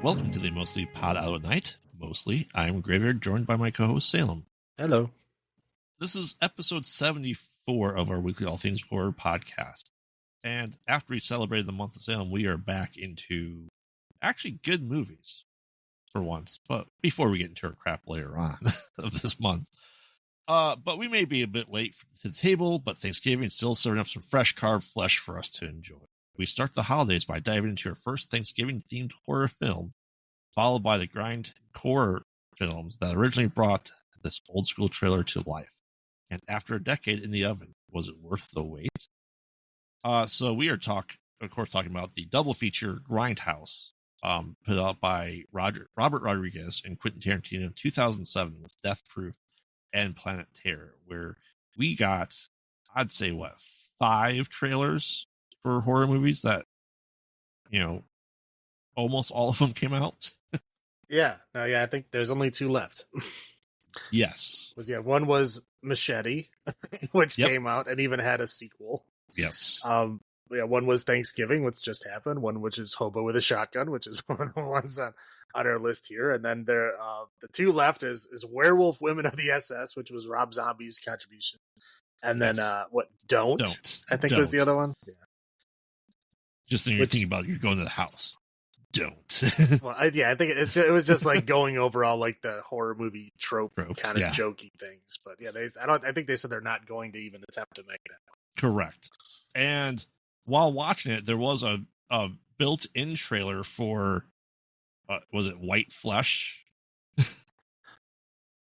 Welcome to the Mostly Pod Out at Night. Mostly, I'm Graveyard, joined by my co-host Salem. Hello. This is episode 74 of our weekly All Things Horror podcast. And after we celebrated the month of Salem, we are back into actually good movies for once. But before we get into our crap later on of this month. But we may be a bit late to the table, but Thanksgiving is still serving up some fresh carved flesh for us to enjoy. We start the holidays by diving into our first Thanksgiving-themed horror film, followed by the grindcore films that originally brought this old-school trailer to life. And after a decade in the oven, was it worth the wait? So we are talking about the double feature Grindhouse, put out by Robert Rodriguez and Quentin Tarantino in 2007 with Death Proof and Planet Terror, where we got, I'd say, 5 trailers for horror movies that, almost all of them came out. I think there's only 2 left. Yes. One was Machete, which came out and even had a sequel. Yes. One was Thanksgiving, which just happened. One which is Hobo with a Shotgun, which is one of the ones on our list here. And then there, the 2 left is Werewolf Women of the SS, which was Rob Zombie's contribution. And then Don't I think was the other one. Yeah. Just thinking about you're going to the house. Don't. Well, I think it was just like going over all like the horror movie trope kind of jokey things. But yeah, I think they said they're not going to even attempt to make that. Correct. And while watching it, there was a built-in trailer for was it White Flesh?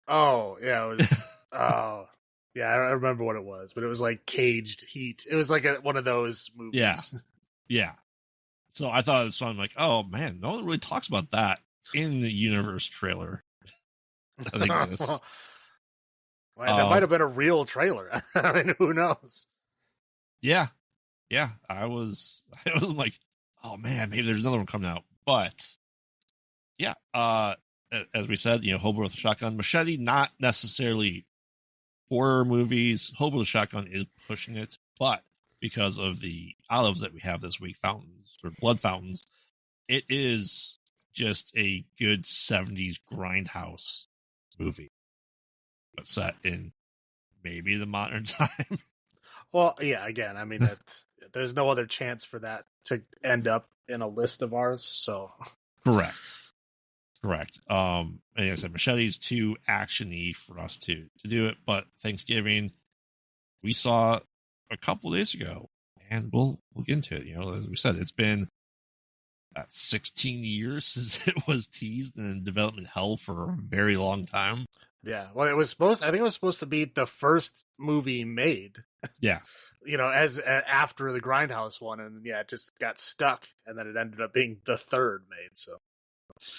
Oh yeah, it was. Oh yeah, I remember what it was, but it was like Caged Heat. It was like one of those movies. Yeah. So I thought it was fun. Like, oh man, no one really talks about that in the universe trailer that exists. That might have been a real trailer. I mean, who knows? Yeah. I was like, oh man, maybe there's another one coming out. But yeah, as we said, Hobo with a Shotgun, Machete, not necessarily horror movies. Hobo with a Shotgun is pushing it, but because of the olives that we have this week, fountains or blood fountains, it is just a good 70s grindhouse movie, but set in maybe the modern time. Well, yeah, again, I mean, there's no other chance for that to end up in a list of ours, so. Correct. And like I said, Machete's too action-y for us to do it, but Thanksgiving, we saw a couple days ago, and we'll get into it. As we said, it's been 16 years since it was teased and in development hell for a very long time. Yeah, well, I think it was supposed to be the first movie made. Yeah. As after the Grindhouse one, and it just got stuck, and then it ended up being the 3rd made. So.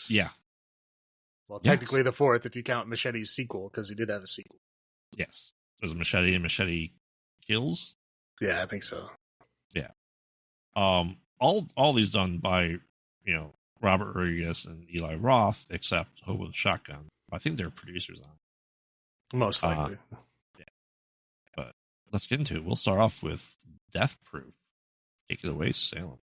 Yeah. Well, technically the 4th if you count Machete's sequel, because he did have a sequel. Yes. There's Machete and Machete Kills. Yeah, I think so. Yeah. All these done by, Robert Rodriguez and Eli Roth, except Hobo with a Shotgun. I think they're producers on it. Most likely. Yeah. But let's get into it. We'll start off with Death Proof. Take it away, Salem.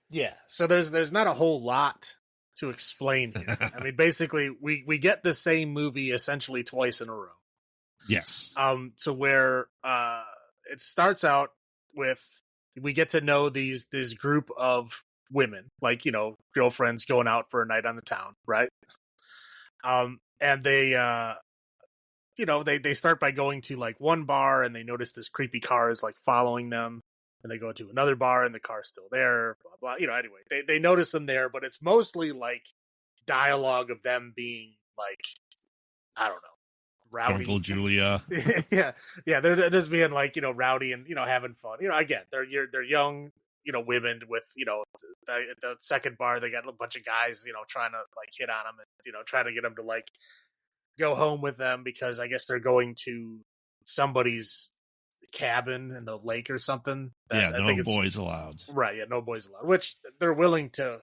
Yeah. So there's not a whole lot to explain here. I mean, basically, we get the same movie essentially twice in a row. Yes. To where it starts out with, we get to know this group of women, like, girlfriends going out for a night on the town, right? And they they start by going to like one bar, and they notice this creepy car is like following them, and they go to another bar and the car's still there, blah blah. Anyway, they notice them there, but it's mostly like dialogue of them being like, I don't know, rowdy. Uncle Julia. yeah. They're just being like, rowdy and, having fun. Again, they're young, women with, the second bar, they got a bunch of guys, trying to like hit on them and, trying to get them to like go home with them, because I guess they're going to somebody's cabin in the lake or something. No boys allowed. Right. Yeah. No boys allowed, which they're willing to,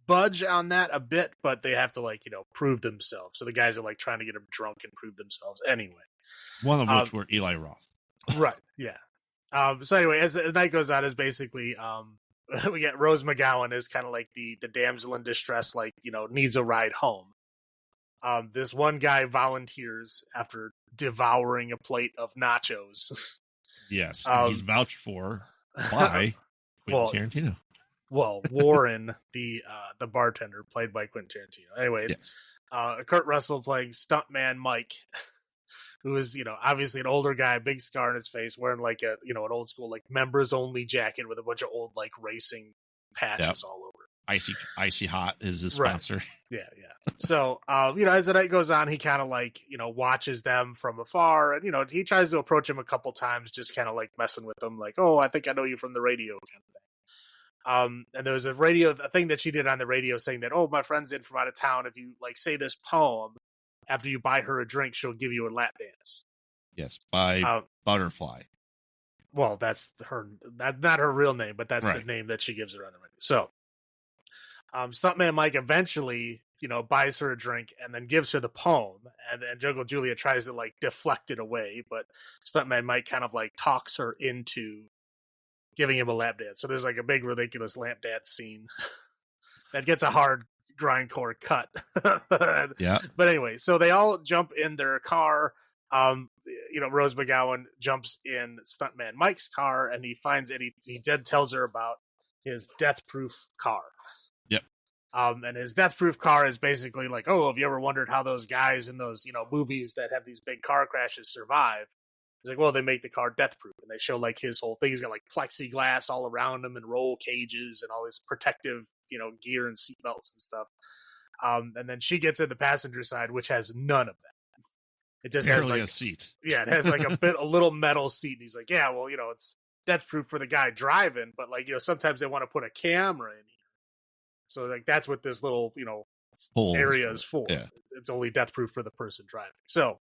budge on that a bit, but they have to like, prove themselves. So the guys are like trying to get them drunk and prove themselves anyway. One of which were Eli Roth. Right. Yeah. So anyway, as the night goes on, is basically, we get Rose McGowan is kind of like the damsel in distress, like, needs a ride home. This one guy volunteers after devouring a plate of nachos. Yes, and he's vouched for by Quentin Tarantino. Well, Warren, the bartender, played by Quentin Tarantino. Anyway, yes. Kurt Russell playing stuntman Mike, who is, obviously an older guy, big scar on his face, wearing like an old school like members only jacket with a bunch of old like racing patches all over. Icy Hot is his sponsor. Right. Yeah. So, as the night goes on, he kind of like, watches them from afar, and he tries to approach him a couple times, just kind of like messing with them, like, oh, I think I know you from the radio kind of thing. And there was a thing that she did on the radio saying that, oh, my friend's in from out of town. If you like say this poem after you buy her a drink, she'll give you a lap dance. Yes, by Butterfly. Well, that's not her real name, but that's the name that she gives her on the radio. So, stuntman Mike eventually, buys her a drink and then gives her the poem, and Jungle Julia tries to like deflect it away, but stuntman Mike kind of like talks her into giving him a lap dance. So there's like a big ridiculous lap dance scene that gets a hard grindcore cut. Yeah. But anyway, so they all jump in their car. Rose McGowan jumps in stuntman Mike's car, and he finds it. He then tells her about his death-proof car. Yep. And his death-proof car is basically like, oh, have you ever wondered how those guys in those, movies that have these big car crashes survive? He's like, well, they make the car death-proof, and they show like his whole thing. He's got like plexiglass all around him and roll cages and all this protective, gear and seatbelts and stuff. And then she gets in the passenger side, which has none of that. It just has like a seat. Yeah, it has like a little metal seat. And he's like, yeah, well, it's death-proof for the guy driving, but like, sometimes they want to put a camera in here. So like that's what this little, area is for. Yeah. It's only death-proof for the person driving. So,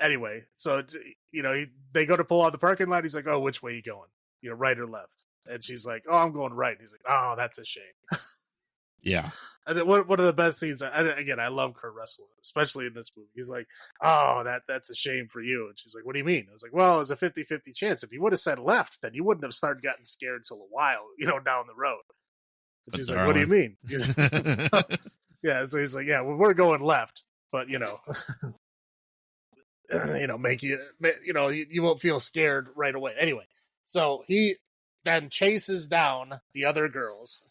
anyway, so they go to pull out the parking lot. He's like, "Oh, which way you going? Right or left?" And she's like, "Oh, I'm going right." And he's like, "Oh, that's a shame." Yeah. And then one of the best scenes. Again, I love Kurt Russell, especially in this movie. He's like, "Oh, that's a shame for you." And she's like, "What do you mean?" I was like, "Well, it's a 50-50 chance. If you would have said left, then you wouldn't have started getting scared till a while, down the road." And she's like, "What do you mean?" Yeah. So he's like, "Yeah, well, we're going left, but make you won't feel scared right away." Anyway, so he then chases down the other girls,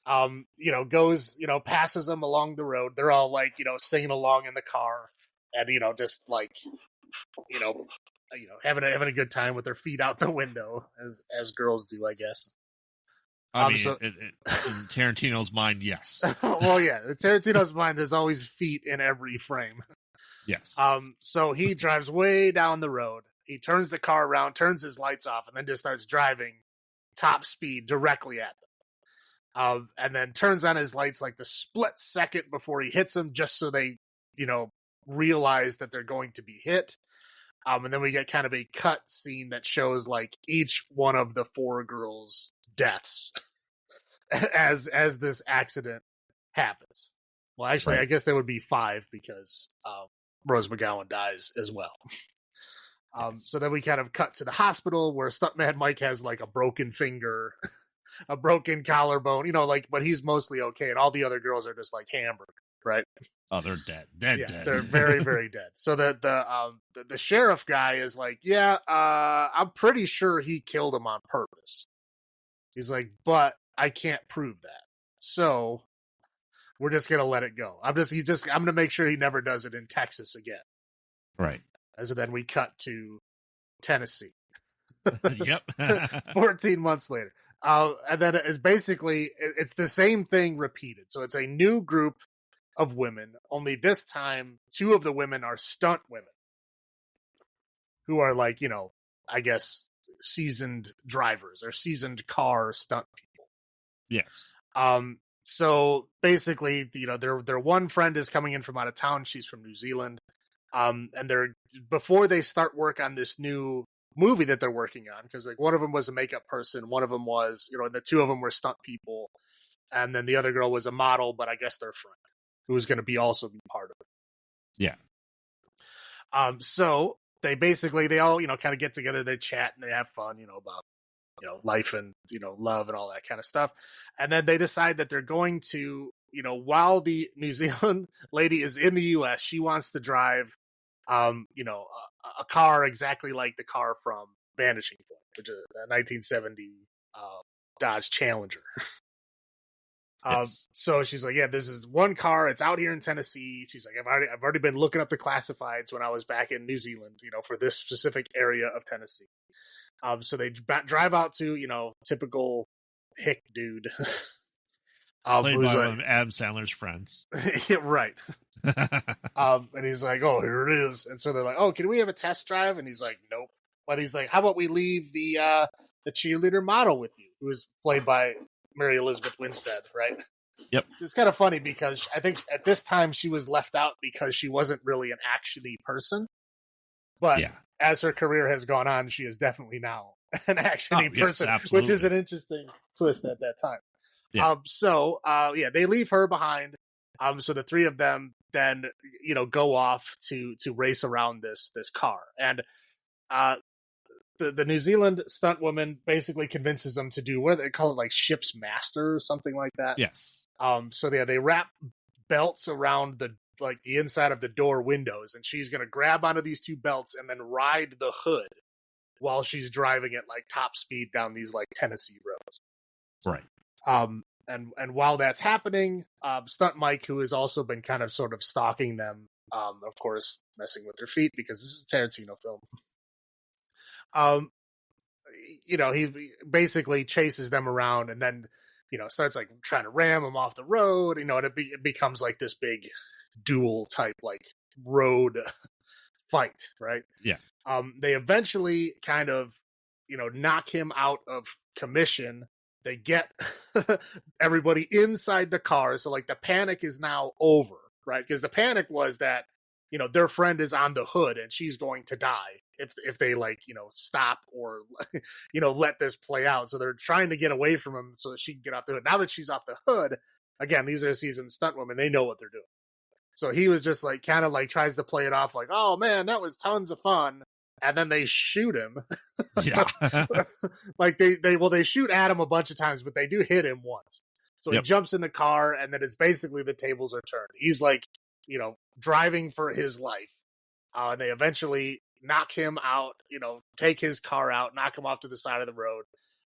goes, passes them along the road. They're all like, singing along in the car and, just like, having a good time with their feet out the window as girls do, I guess. I mean, in Tarantino's mind, yes. Well, yeah, in Tarantino's mind, there's always feet in every frame. Yes. So he drives way down the road. He turns the car around, turns his lights off, and then just starts driving top speed directly at them. And then turns on his lights like the split second before he hits them, just so they, realize that they're going to be hit. And then we get kind of a cut scene that shows like each one of the four girls' deaths as this accident happens. Well, actually, right. I guess there would be 5 because Rose McGowan dies as well. So then we kind of cut to the hospital where stuntman Mike has like a broken finger, a broken collarbone, but he's mostly okay. And all the other girls are just like hammered, right? Oh, they're dead. Dead. They're very, very dead. So the sheriff guy is like, yeah, I'm pretty sure he killed him on purpose. He's like, but I can't prove that. So we're just going to let it go. I'm going to make sure he never does it in Texas again. Right. And so then we cut to Tennessee. Yep. 14 months later. And then it's basically, it's the same thing repeated. So it's a new group of women, only this time 2 of the women are stunt women who are like, I guess seasoned drivers or seasoned car stunt people. Yes. So basically, their one friend is coming in from out of town. She's from New Zealand. And before they start work on this new movie that they're working on, because like one of them was a makeup person, one of them was, the 2 of them were stunt people, and then the other girl was a model, but I guess their friend who was going to be part of it. Yeah. So they all, kind of get together, they chat and they have fun, about, life and love and all that kind of stuff. And then they decide that they're going to, while the New Zealand lady is in the U.S., she wants to drive a car exactly like the car from Vanishing Point, which is a 1970 Dodge Challenger. Yes. So she's like, yeah, this is one car. It's out here in Tennessee. She's like, I've already been looking up the classifieds when I was back in New Zealand, for this specific area of Tennessee. So they drive out to, typical hick dude. Played by one of Adam Sandler's friends. Yeah, right. And he's like, oh, here it is. And so they're like, oh, can we have a test drive? And he's like, nope. But he's like, how about we leave the cheerleader model with you, who was played by Mary Elizabeth Winstead, right? Yep. It's kind of funny because I think at this time she was left out because she wasn't really an actiony person. But as her career has gone on, she is definitely now an actiony person, which is an interesting twist at that time. Yeah. They leave her behind. So the three of them then, go off to race around this car. And the New Zealand stunt woman basically convinces them to do, what do they call it, like ship's master or something like that? Yes. So they wrap belts around the inside of the door windows, and she's going to grab onto these two belts and then ride the hood while she's driving at like top speed down these like Tennessee roads. Right. And while that's happening, Stunt Mike, who has also been kind of sort of stalking them, of course, messing with their feet because this is a Tarantino film. He basically chases them around and then, starts like trying to ram them off the road, and it becomes like this big duel type, like road fight. Right. Yeah. They eventually kind of, knock him out of commission. They get everybody inside the car. So like the panic is now over, right? Because the panic was that, their friend is on the hood and she's going to die if they stop or, let this play out. So they're trying to get away from him so that she can get off the hood. Now that she's off the hood, again, these are seasoned stunt women. They know what they're doing. So he was just like, kind of like tries to play it off like, oh man, that was tons of fun. And then they shoot him. Yeah. Like they shoot at him a bunch of times, but they do hit him once. So he jumps in the car, and then it's basically the tables are turned. He's like, driving for his life. And they eventually knock him out, take his car out, knock him off to the side of the road.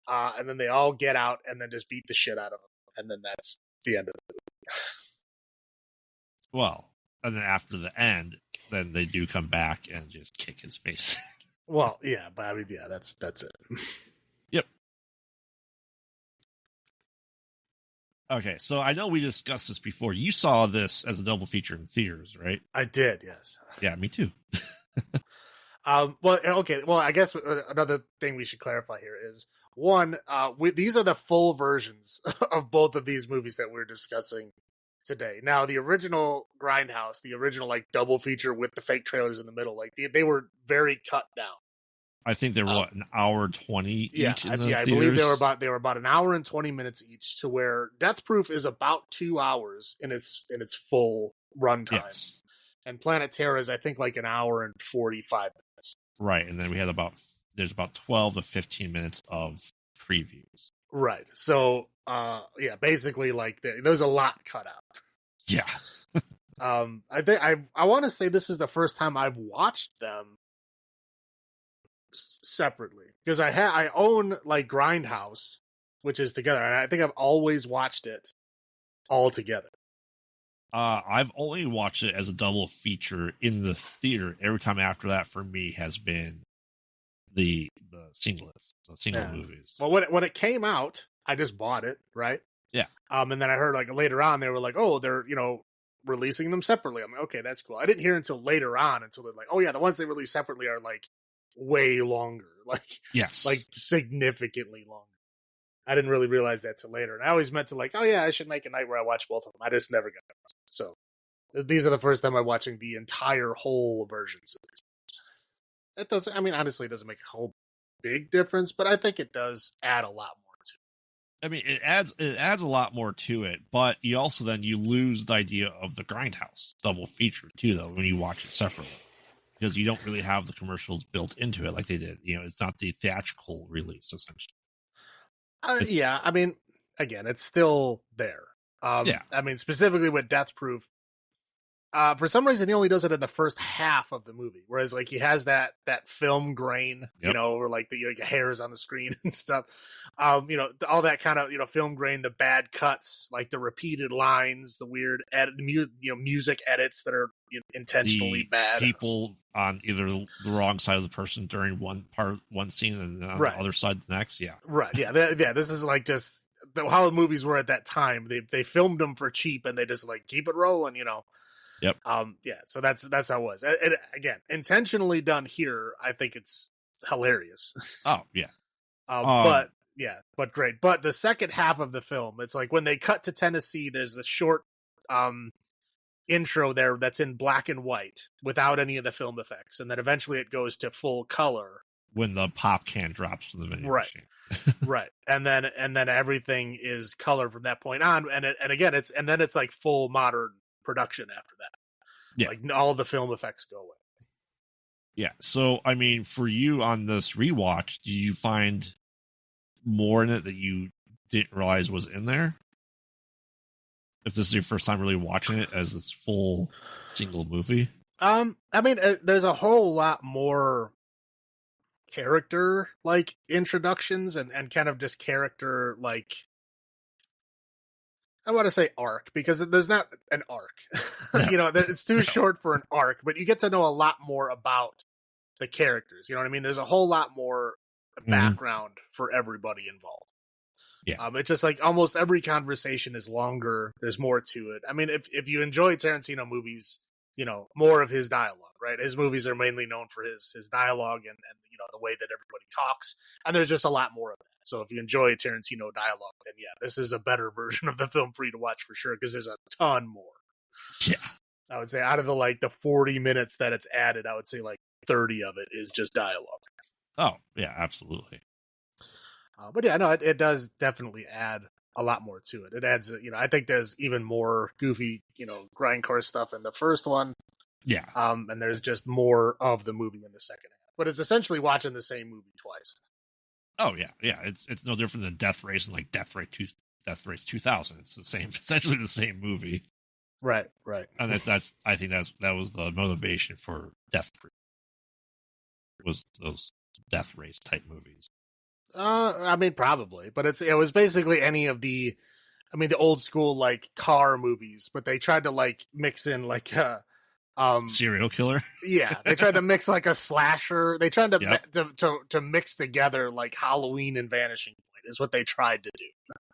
And then they all get out and then just beat the shit out of him. And then that's the end of the movie. Well, and then after the end, then they do come back and just kick his face. Well, yeah, but I mean, yeah, that's it. Yep. Okay, so I know we discussed this before. You saw this as a double feature in theaters, right? I did, yes. Yeah, me too. Well, okay. Well, I guess another thing we should clarify here is one. These are the full versions of both of these movies that we're discussing today. Now, the original Grindhouse, the original like double feature with the fake trailers in the middle, like they were very cut down. I think they were an hour 20 each. I believe they were about an hour and 20 minutes each. To where Death Proof is about 2 hours in its full runtime, yes. And Planet Terror is I think like an hour and 45 minutes. Right, and then we had there's about 12 to 15 minutes of previews. Right. So, basically, like there's a lot cut out. Yeah. I think I want to say this is the first time I've watched them separately, because I own like Grindhouse, which is together, and I think I've always watched it all together. I've only watched it as a double feature in the theater. Every time after that for me has been the single movies. Well, when it came out, I just bought it, right? Yeah. And then I heard like later on they were like, oh, they're releasing them separately. I'm like, okay, that's cool. I didn't hear until later on until they're like, oh yeah, the ones they release separately are like way longer, like yes, like significantly longer. I didn't really realize that till later, and I always meant to like, oh yeah, I should make a night where I watch both of them. I just never got it. So these are the first time I'm watching the entire whole versions of this. It doesn't. I mean, honestly, it doesn't make a whole big difference, but I think it does add a lot more to it. I mean, it adds a lot more to it, but you also then you lose the idea of the Grindhouse double feature too, though, when you watch it separately, because you don't really have the commercials built into it like they did. It's not the theatrical release essentially. Yeah, I mean, again, it's still there. Yeah. I mean, specifically with Death Proof, for some reason he only does it in the first half of the movie, whereas like he has that film grain, Yep. or like the hairs on the screen and stuff. All that kind of film grain, the bad cuts, like the repeated lines, the weird music edits that are intentionally bad. People on either the wrong side of the person during one scene and on the other side the next. Yeah. Right. Yeah. This is like just how the movies were at that time. They filmed them for cheap and they just like keep it rolling. Yep. Yeah. So that's how it was. And again, intentionally done here. I think it's hilarious. Oh yeah. But great. But the second half of the film, it's like when they cut to Tennessee, there's the short intro there that's in black and white without any of the film effects, and then eventually it goes to full color when the pop can drops from the vending machine. Right. And then everything is color from that point on, and again it's like full modern production after that. Yeah. Like all the film effects go away. Yeah. So I mean, for you on this rewatch, do you find more in it that you didn't realize was in there? If this is your first time really watching it as its full single movie? I mean, there's a whole lot more character like introductions and kind of just character like, I want to say arc, because there's not an arc. It's too short for an arc, but you get to know a lot more about the characters. You know what I mean? There's a whole lot more background for everybody involved. Yeah. It's just like almost every conversation is longer. There's more to it. I mean, if you enjoy Tarantino movies, more of his dialogue, right? His movies are mainly known for his dialogue and the way that everybody talks. And there's just a lot more of that. So if you enjoy Tarantino dialogue, then yeah, this is a better version of the film for you to watch for sure, because there's a ton more. Yeah. I would say out of the 40 minutes that it's added, I would say like 30 of it is just dialogue. Oh, yeah, absolutely. But yeah, no, it does definitely add a lot more to it. It adds, I think there's even more goofy, grindcore stuff in the first one. Yeah. And there's just more of the movie in the second half. But it's essentially watching the same movie twice. Oh yeah, yeah. It's no different than Death Race and like Death Race 2000. It's the same, essentially the same movie. Right. And I think that was the motivation for Death Race. Was those Death Race type movies? I mean, probably, but it was basically any of the old school like car movies, but they tried to like mix in like serial killer. Yeah, they tried to mix like a slasher. They tried to mix together like Halloween and Vanishing Point is what they tried to do.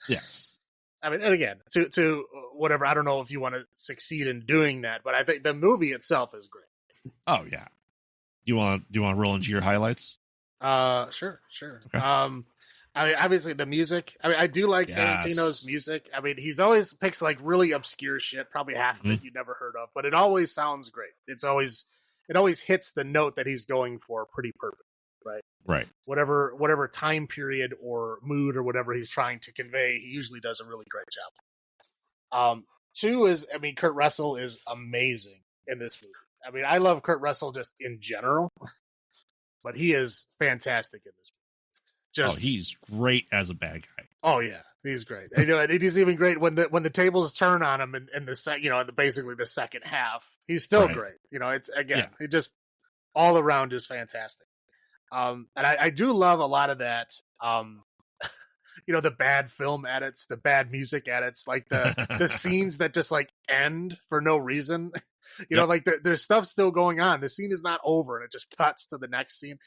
Yes. I mean, and again, to whatever, I don't know if you want to succeed in doing that, but I think the movie itself is great. Oh yeah. Do you want to roll into your highlights? Sure. Okay. I mean, obviously the music. I mean, I do like Tarantino's music. I mean, he's always picks like really obscure shit, probably half of it you never heard of, but it always sounds great. It always hits the note that he's going for pretty perfect, right? Right. Whatever time period or mood or whatever he's trying to convey, he usually does a really great job. Two is, I mean, Kurt Russell is amazing in this movie. I mean, I love Kurt Russell just in general, but he is fantastic in this movie. He's great as a bad guy. Oh yeah, he's great. And he's even great when the tables turn on him in the basically the second half. He's still great. It's again, it just all around is fantastic. And I do love a lot of that. The bad film edits, the bad music edits, like the scenes that just like end for no reason. Like there's stuff still going on. The scene is not over, and it just cuts to the next scene.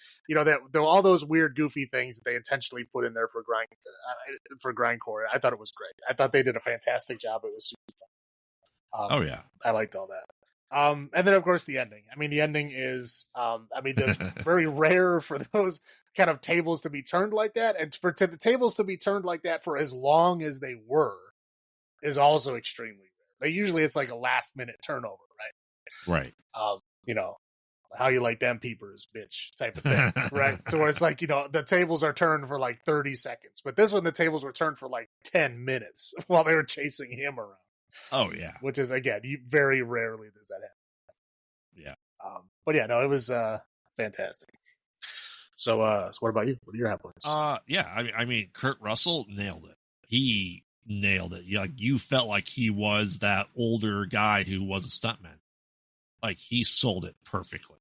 All those weird, goofy things that they intentionally put in there for grindcore. I thought it was great. I thought they did a fantastic job. It was super fun. I liked all that. And then of course the ending. I mean, the ending is, there's very rare for those kind of tables to be turned like that, and for the tables to be turned like that for as long as they were is also extremely rare. Like usually it's like a last minute turnover, right? Right. How you like them peepers, bitch, type of thing, right? So where it's like, the tables are turned for like 30 seconds, but this one the tables were turned for like 10 minutes while they were chasing him around. Oh yeah, which is again, very rarely does that happen. Yeah. But yeah, no, it was fantastic. So what about you? What are your high points? Yeah, I mean, Kurt Russell nailed it. He nailed it. You felt like he was that older guy who was a stuntman. Like, he sold it perfectly.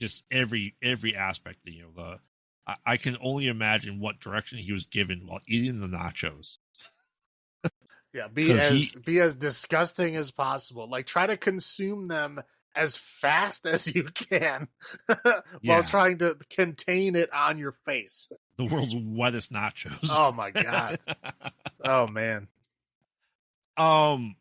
Just every aspect. I can only imagine what direction he was given while eating the nachos. Yeah, be as disgusting as possible. Like, try to consume them as fast as you can while trying to contain it on your face. The world's wettest nachos. Oh my god. Oh man. I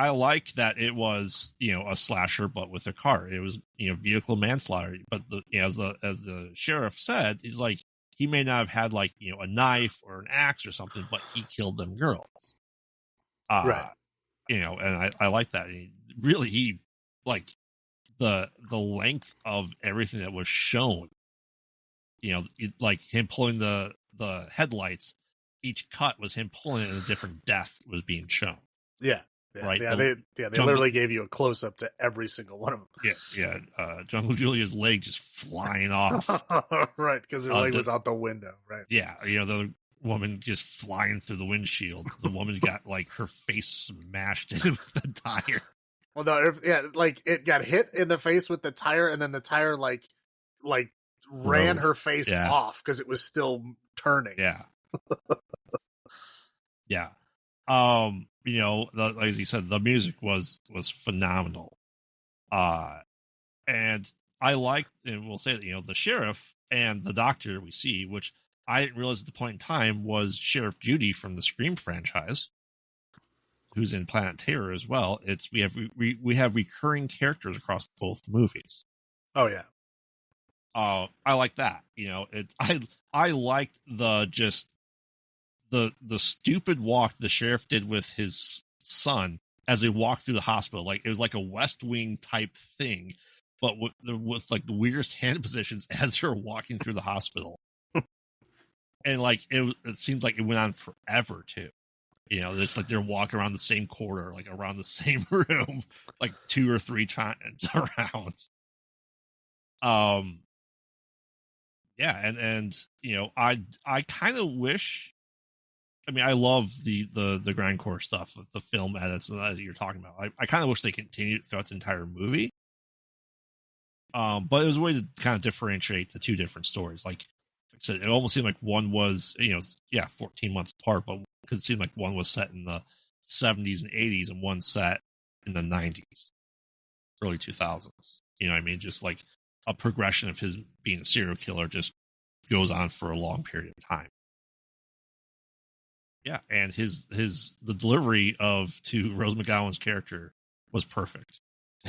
like that it was, a slasher, but with a car. It was, vehicle manslaughter. But as the sheriff said, he's like, he may not have had like, a knife or an axe or something, but he killed them girls. Right. And I like that. He like the length of everything that was shown, like him pulling the headlights, each cut was him pulling it and a different death was being shown. Yeah. Right. Yeah, they literally gave you a close up to every single one of them. Yeah. Jungle Julia's leg just flying off. Right, because her leg was out the window. Right. Yeah. The woman just flying through the windshield. The woman got like her face smashed into the tire. Well, no, like it got hit in the face with the tire, and then the tire like ran her face off because it was still turning. Yeah. Yeah. Like you said, the music was phenomenal. And I liked, and we'll say that, the sheriff and the doctor we see, which I didn't realize at the point in time was Sheriff Judy from the Scream franchise, who's in Planet Terror as well. We have recurring characters across both movies. Oh yeah. I like that. I liked the stupid walk the sheriff did with his son as they walked through the hospital. Like, it was like a West Wing type thing, but with like the weirdest hand positions as they're walking through the hospital. And like it seems like it went on forever too. It's like they're walking around the same corridor, like around the same room, like 2 or 3 times around. Yeah, and I kind of wish. I mean, I love the grindcore stuff, the film edits that you're talking about. I kind of wish they continued throughout the entire movie. But it was a way to kind of differentiate the two different stories. Like I said, it almost seemed like one was, 14 months apart, but it could seem like one was set in the 70s and 80s and one set in the 90s, early 2000s. You know what I mean? Just like a progression of his being a serial killer just goes on for a long period of time. Yeah, and the delivery to Rose McGowan's character was perfect.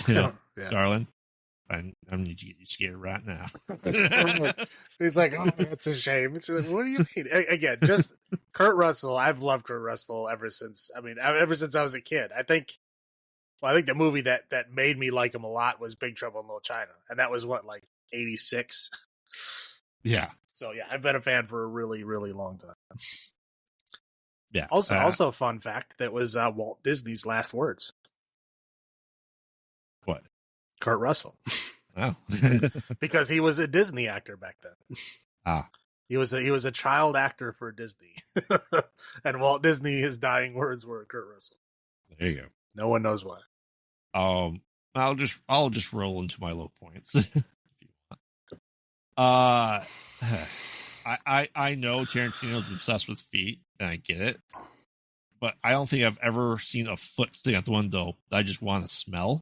Yeah. Darling, I need to get you scared right now. He's like, oh, that's a shame. It's like, what do you mean? Again, just Kurt Russell. I've loved Kurt Russell ever since I was a kid. I think the movie that made me like him a lot was Big Trouble in Little China, and that was what, like 86. Yeah. So yeah, I've been a fan for a really, really long time. Yeah. Also, fun fact, that was Walt Disney's last words. What? Kurt Russell. Oh. Because he was a Disney actor back then. Ah. He was a child actor for Disney. And Walt Disney, his dying words were Kurt Russell. There you go. No one knows why. I'll just roll into my low points. If you want. I know Tarantino's obsessed with feet, and I get it, but I don't think I've ever seen a foot sticking out the window that I just want to smell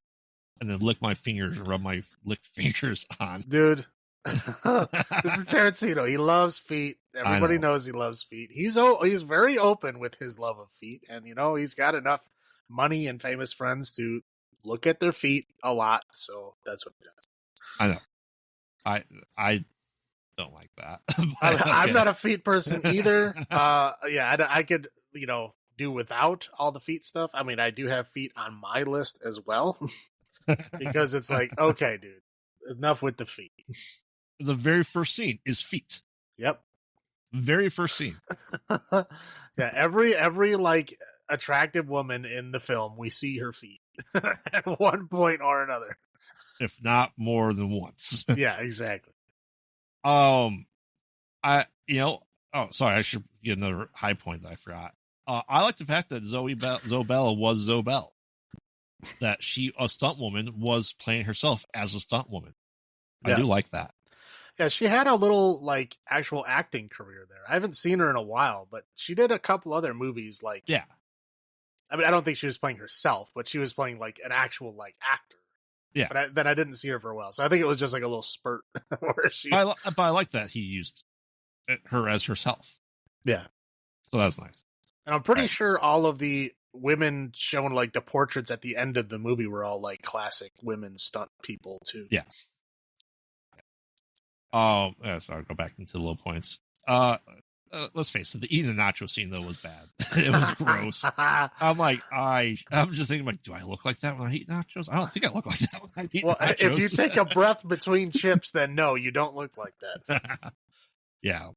and then lick my fingers and rub my licked fingers on. Dude, this is Tarantino. He loves feet. Everybody knows he loves feet. He's very open with his love of feet, and he's got enough money and famous friends to look at their feet a lot. So that's what he does. I know. I don't like that. I'm not a feet person either. I could do without all the feet stuff. I mean, I do have feet on my list as well. Because it's like, okay, dude, enough with the feet. The very first scene is feet. Yep. Very first scene. Yeah, every like attractive woman in the film, we see her feet at one point or another. if not more than once. Yeah, exactly. I sorry, I should get another high point that I forgot. I like the fact that Zobella was Zobel. That she, a stunt woman, was playing herself as a stunt woman. Yeah. I do like that. Yeah, she had a little like actual acting career there. I haven't seen her in a while, but she did a couple other movies. Like, Yeah, I mean, I don't think she was playing herself, but she was playing like an actual like actor. yeah. But then I didn't see her for a while, so I think it was just like a little spurt where she. But I like that he used her as herself. Yeah, So that's nice. and I'm pretty sure all of the women shown like the portraits at the end of the movie were all like classic women stunt people too. Yeah. So I'll go back into the low points. Let's face it, the eating the nacho scene though was bad. It was gross. I'm just thinking like, do I look like that when I eat nachos? I don't think I look like that when I eat nachos. If you take a breath between chips, then no, you don't look like that. Yeah.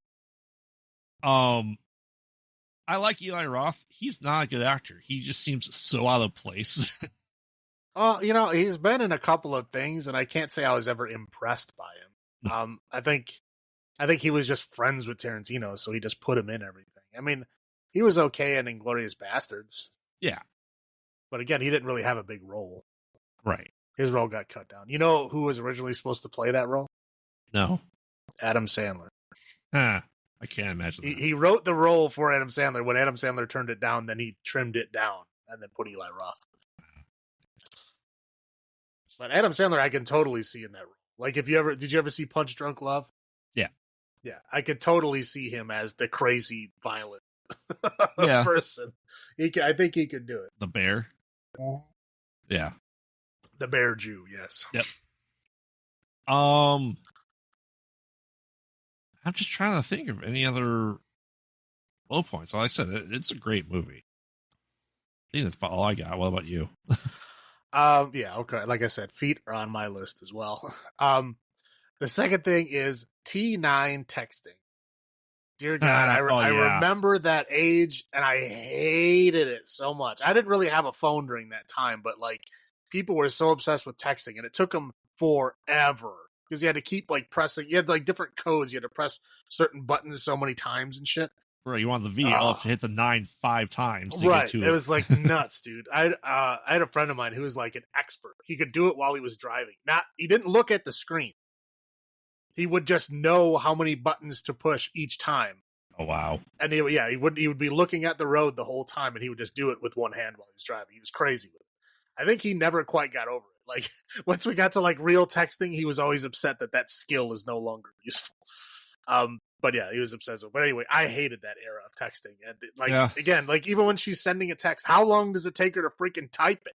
I like Eli Roth. He's not a good actor. He just seems so out of place. Well, he's been in a couple of things, and I can't say I was ever impressed by him. I think he was just friends with Tarantino, so he just put him in everything. I mean, he was okay in Inglourious Bastards. Yeah. But again, he didn't really have a big role. Right. His role got cut down. You know who was originally supposed to play that role? No. Adam Sandler. I can't imagine that. He wrote the role for Adam Sandler. When Adam Sandler turned it down, then he trimmed it down and then put Eli Roth. But Adam Sandler, I can totally see in that role. Like, did you ever see Punch Drunk Love? Yeah. Yeah, I could totally see him as the crazy, violent person. I think he could do it. The bear? Yeah. The bear Jew, yes. Yep. I'm just trying to think of any other low points. Like I said, it's a great movie. I think that's about all I got. What about you? Yeah, okay. Like I said, feet are on my list as well. The second thing is T9 texting. Dear God, I remember that age, and I hated it so much. I didn't really have a phone during that time, but like people were so obsessed with texting, and it took them forever because you had to keep like pressing. You had like different codes. You had to press certain buttons so many times and shit. Right, you want the V, you'll have to hit the 9 5 times to right. get to it. It was like nuts, dude. I had a friend of mine who was like an expert. He could do it while he was driving. He didn't look at the screen. He would just know how many buttons to push each time. Oh wow! And he would be looking at the road the whole time, and he would just do it with one hand while he was driving. He was crazy with it. I think he never quite got over it. Like once we got to like real texting, he was always upset that skill is no longer useful. But yeah, he was obsessed with it. But anyway, I hated that era of texting. And again, like even when she's sending a text, how long does it take her to freaking type it?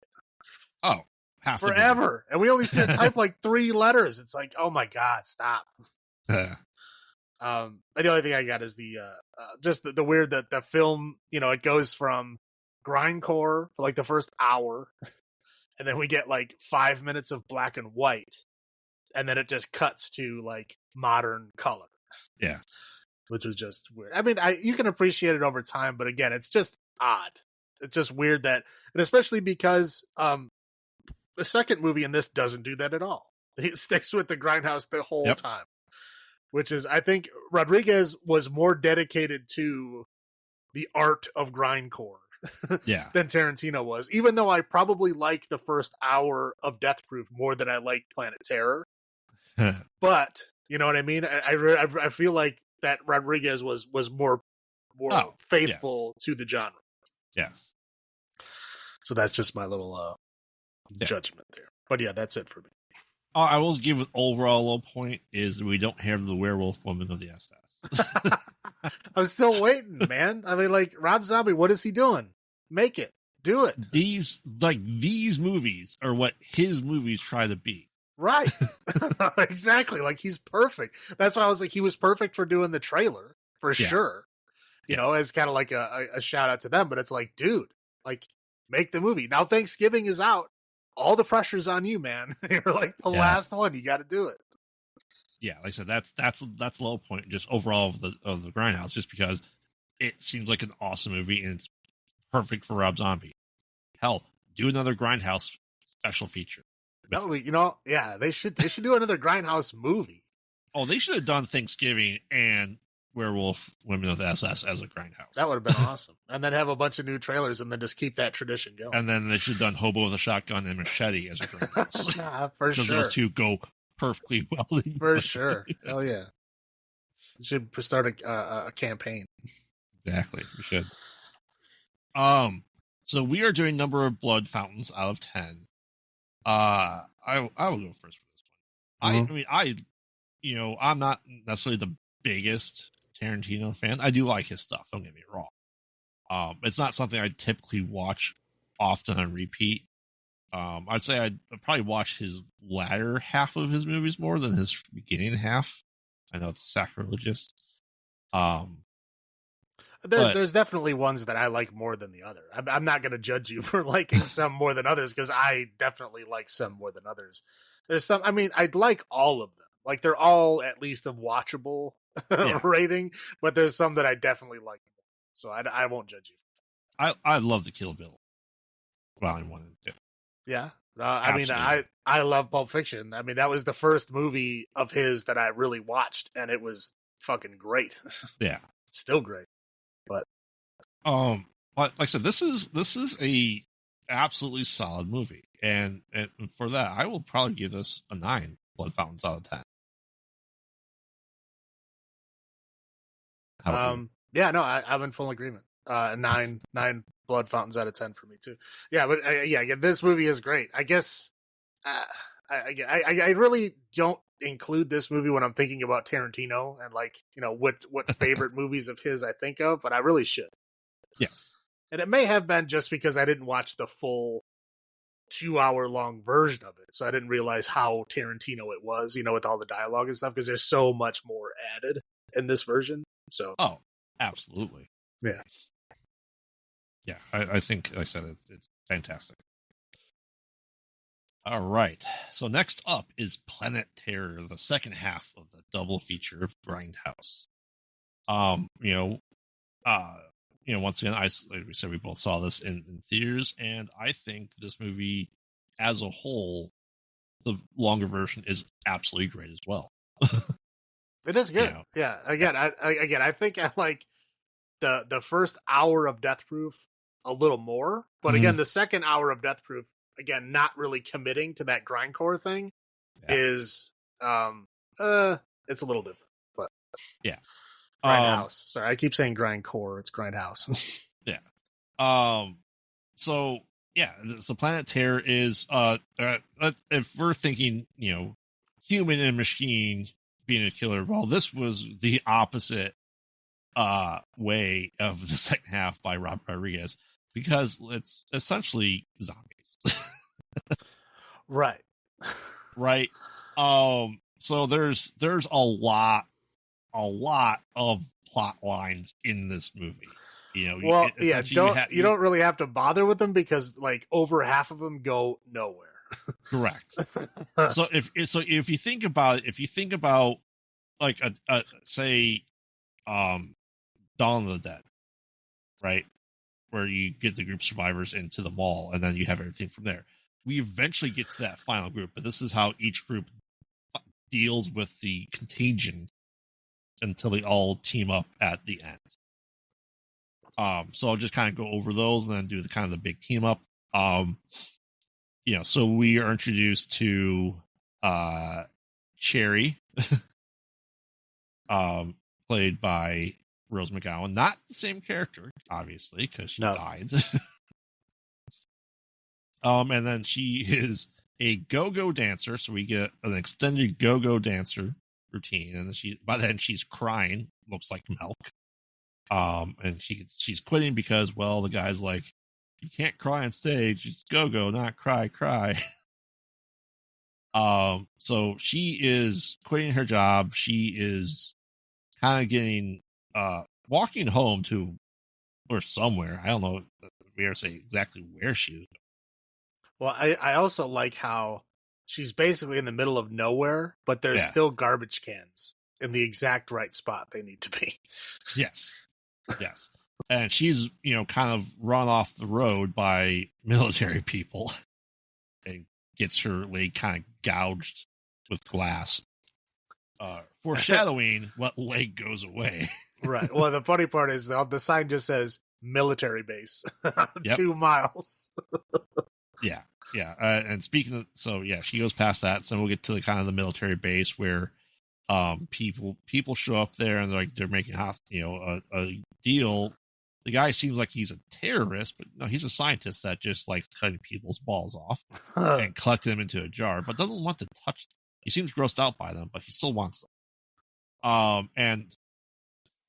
Oh, half forever. And we only see her type like 3 letters. It's like, oh my God, stop. And the only thing I got is the just the weird that the film, it goes from grindcore for like the first hour, and then we get like 5 minutes of black and white, and then it just cuts to like modern color. Yeah, which was just weird. I mean, you can appreciate it over time, but again, it's just odd. It's just weird and especially because the second movie in this doesn't do that at all. He sticks with the Grindhouse the whole time. Which is, I think, Rodriguez was more dedicated to the art of grindcore than Tarantino was. Even though I probably like the first hour of Death Proof more than I liked Planet Terror. But, you know what I mean? I feel like that Rodriguez was more faithful to the genre. Yes. So that's just my little judgment there. But yeah, that's it for me. I will give an overall low point is we don't have the werewolf woman of the SS. I'm still waiting, man. I mean, like Rob Zombie, what is he doing? Make it, do it. These movies are what his movies try to be. Right. Exactly. Like he's perfect. That's why I was like, he was perfect for doing the trailer for sure. You know, as kind of like a shout out to them, but it's like, dude, like make the movie. Now Thanksgiving is out. All the pressure's on you, man. You're like the last one. You got to do it. Yeah, like I said, that's low point just overall of the Grindhouse, just because it seems like an awesome movie and it's perfect for Rob Zombie. Hell, do another Grindhouse special feature. No, they should do another Grindhouse movie. Oh, they should have done Thanksgiving and Werewolf Women of the SS as a Grindhouse. That would have been awesome. And then have a bunch of new trailers and then just keep that tradition going. And then they should have done Hobo with a Shotgun and Machete as a Grindhouse. For sure. Because those two go perfectly well together. For sure. Hell yeah. We should start a campaign. Exactly. We should. So we are doing number of blood fountains out of 10. I will go first for this one. Mm-hmm. I'm not necessarily the biggest Tarantino fan. I do like his stuff, don't get me wrong. It's not something I typically watch often on repeat. I'd say I'd probably watch his latter half of his movies more than his beginning half. I know it's sacrilegious. There's definitely ones that I like more than the other. I'm not going to judge you for liking some more than others because I definitely like some more than others. There's some, I'd like all of them. Like they're all at least a watchable rating, but there's some that I definitely like. So I won't judge you. I love the Kill Bill. Volume 1 and 2. Yeah. I love Pulp Fiction. That was the first movie of his that I really watched, and it was fucking great. Yeah. Still great. But like I said, this is a absolutely solid movie, and for that, I will probably give this a 9 blood fountains out of 10. Yeah, no, I'm in full agreement. 9 blood fountains out of 10 for me too. Yeah, but this movie is great. I guess I really don't include this movie when I'm thinking about Tarantino and what favorite movies of his I think of, but I really should. Yes. And it may have been just because I didn't watch the full 2-hour long version of it, so I didn't realize how Tarantino it was, with all the dialogue and stuff, because there's so much more added in this version. So absolutely. Yeah. Yeah, I think, like I said, it's fantastic. All right. So next up is Planet Terror, the second half of the double feature of Grindhouse. Once again, like we said, we both saw this in theaters, and I think this movie, as a whole, the longer version is absolutely great as well. It is good. Yeah. Again, I think I like the first hour of Death Proof a little more, but again, the second hour of Death Proof, again, not really committing to that grindcore thing, is it's a little different. But yeah, Grindhouse. Sorry, I keep saying grindcore. It's Grindhouse. Yeah. So Planet Terror is if we're thinking, human and machine being a killer, well, this was the opposite way of the second half by Rob Rodriguez, because it's essentially zombies. Right. So there's a lot of plot lines in this movie. You don't really have to bother with them because over half of them go nowhere. Correct. So if you think about like say Dawn of the Dead, right, where you get the group survivors into the mall and then you have everything from there. We eventually get to that final group, but this is how each group deals with the contagion until they all team up at the end. So I'll just kind of go over those and then do the big team up. So we are introduced to Cherry, played by Rose McGowan. Not the same character, obviously, because she died. And then she is a go-go dancer, so we get an extended go-go dancer routine, and then by then she's crying, looks like milk. And she's quitting because, well, the guy's like, you can't cry on stage, it's go-go, not cry. So she is quitting her job. She is kind of getting walking home to or somewhere. I don't know if we ever say exactly where she is. Well, I also like how she's basically in the middle of nowhere, but there's still garbage cans in the exact right spot they need to be. Yes. And she's, kind of run off the road by military people and gets her leg kind of gouged with glass, foreshadowing what leg goes away. Right. Well, the funny part is the sign just says military base, Yep. 2 miles. Yeah. And speaking of, so yeah, she goes past that. So we'll get to the kind of the military base where people show up there and they're making a deal. The guy seems like he's a terrorist, but no, he's a scientist that just likes cutting people's balls off and collecting them into a jar, but doesn't want to touch them. He seems grossed out by them, but he still wants them. And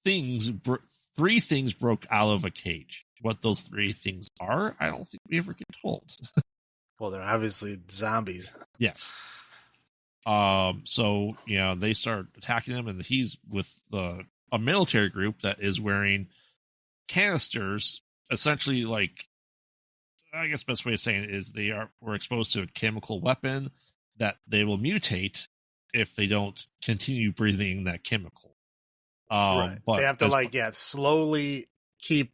three things broke out of a cage. What those 3 things are, I don't think we ever get told. Well, they're obviously zombies. Yes. So they start attacking him, and he's with a military group that is wearing canisters. Essentially, like, I guess the best way of saying it is were exposed to a chemical weapon that they will mutate if they don't continue breathing that chemical. Right. But they have to slowly keep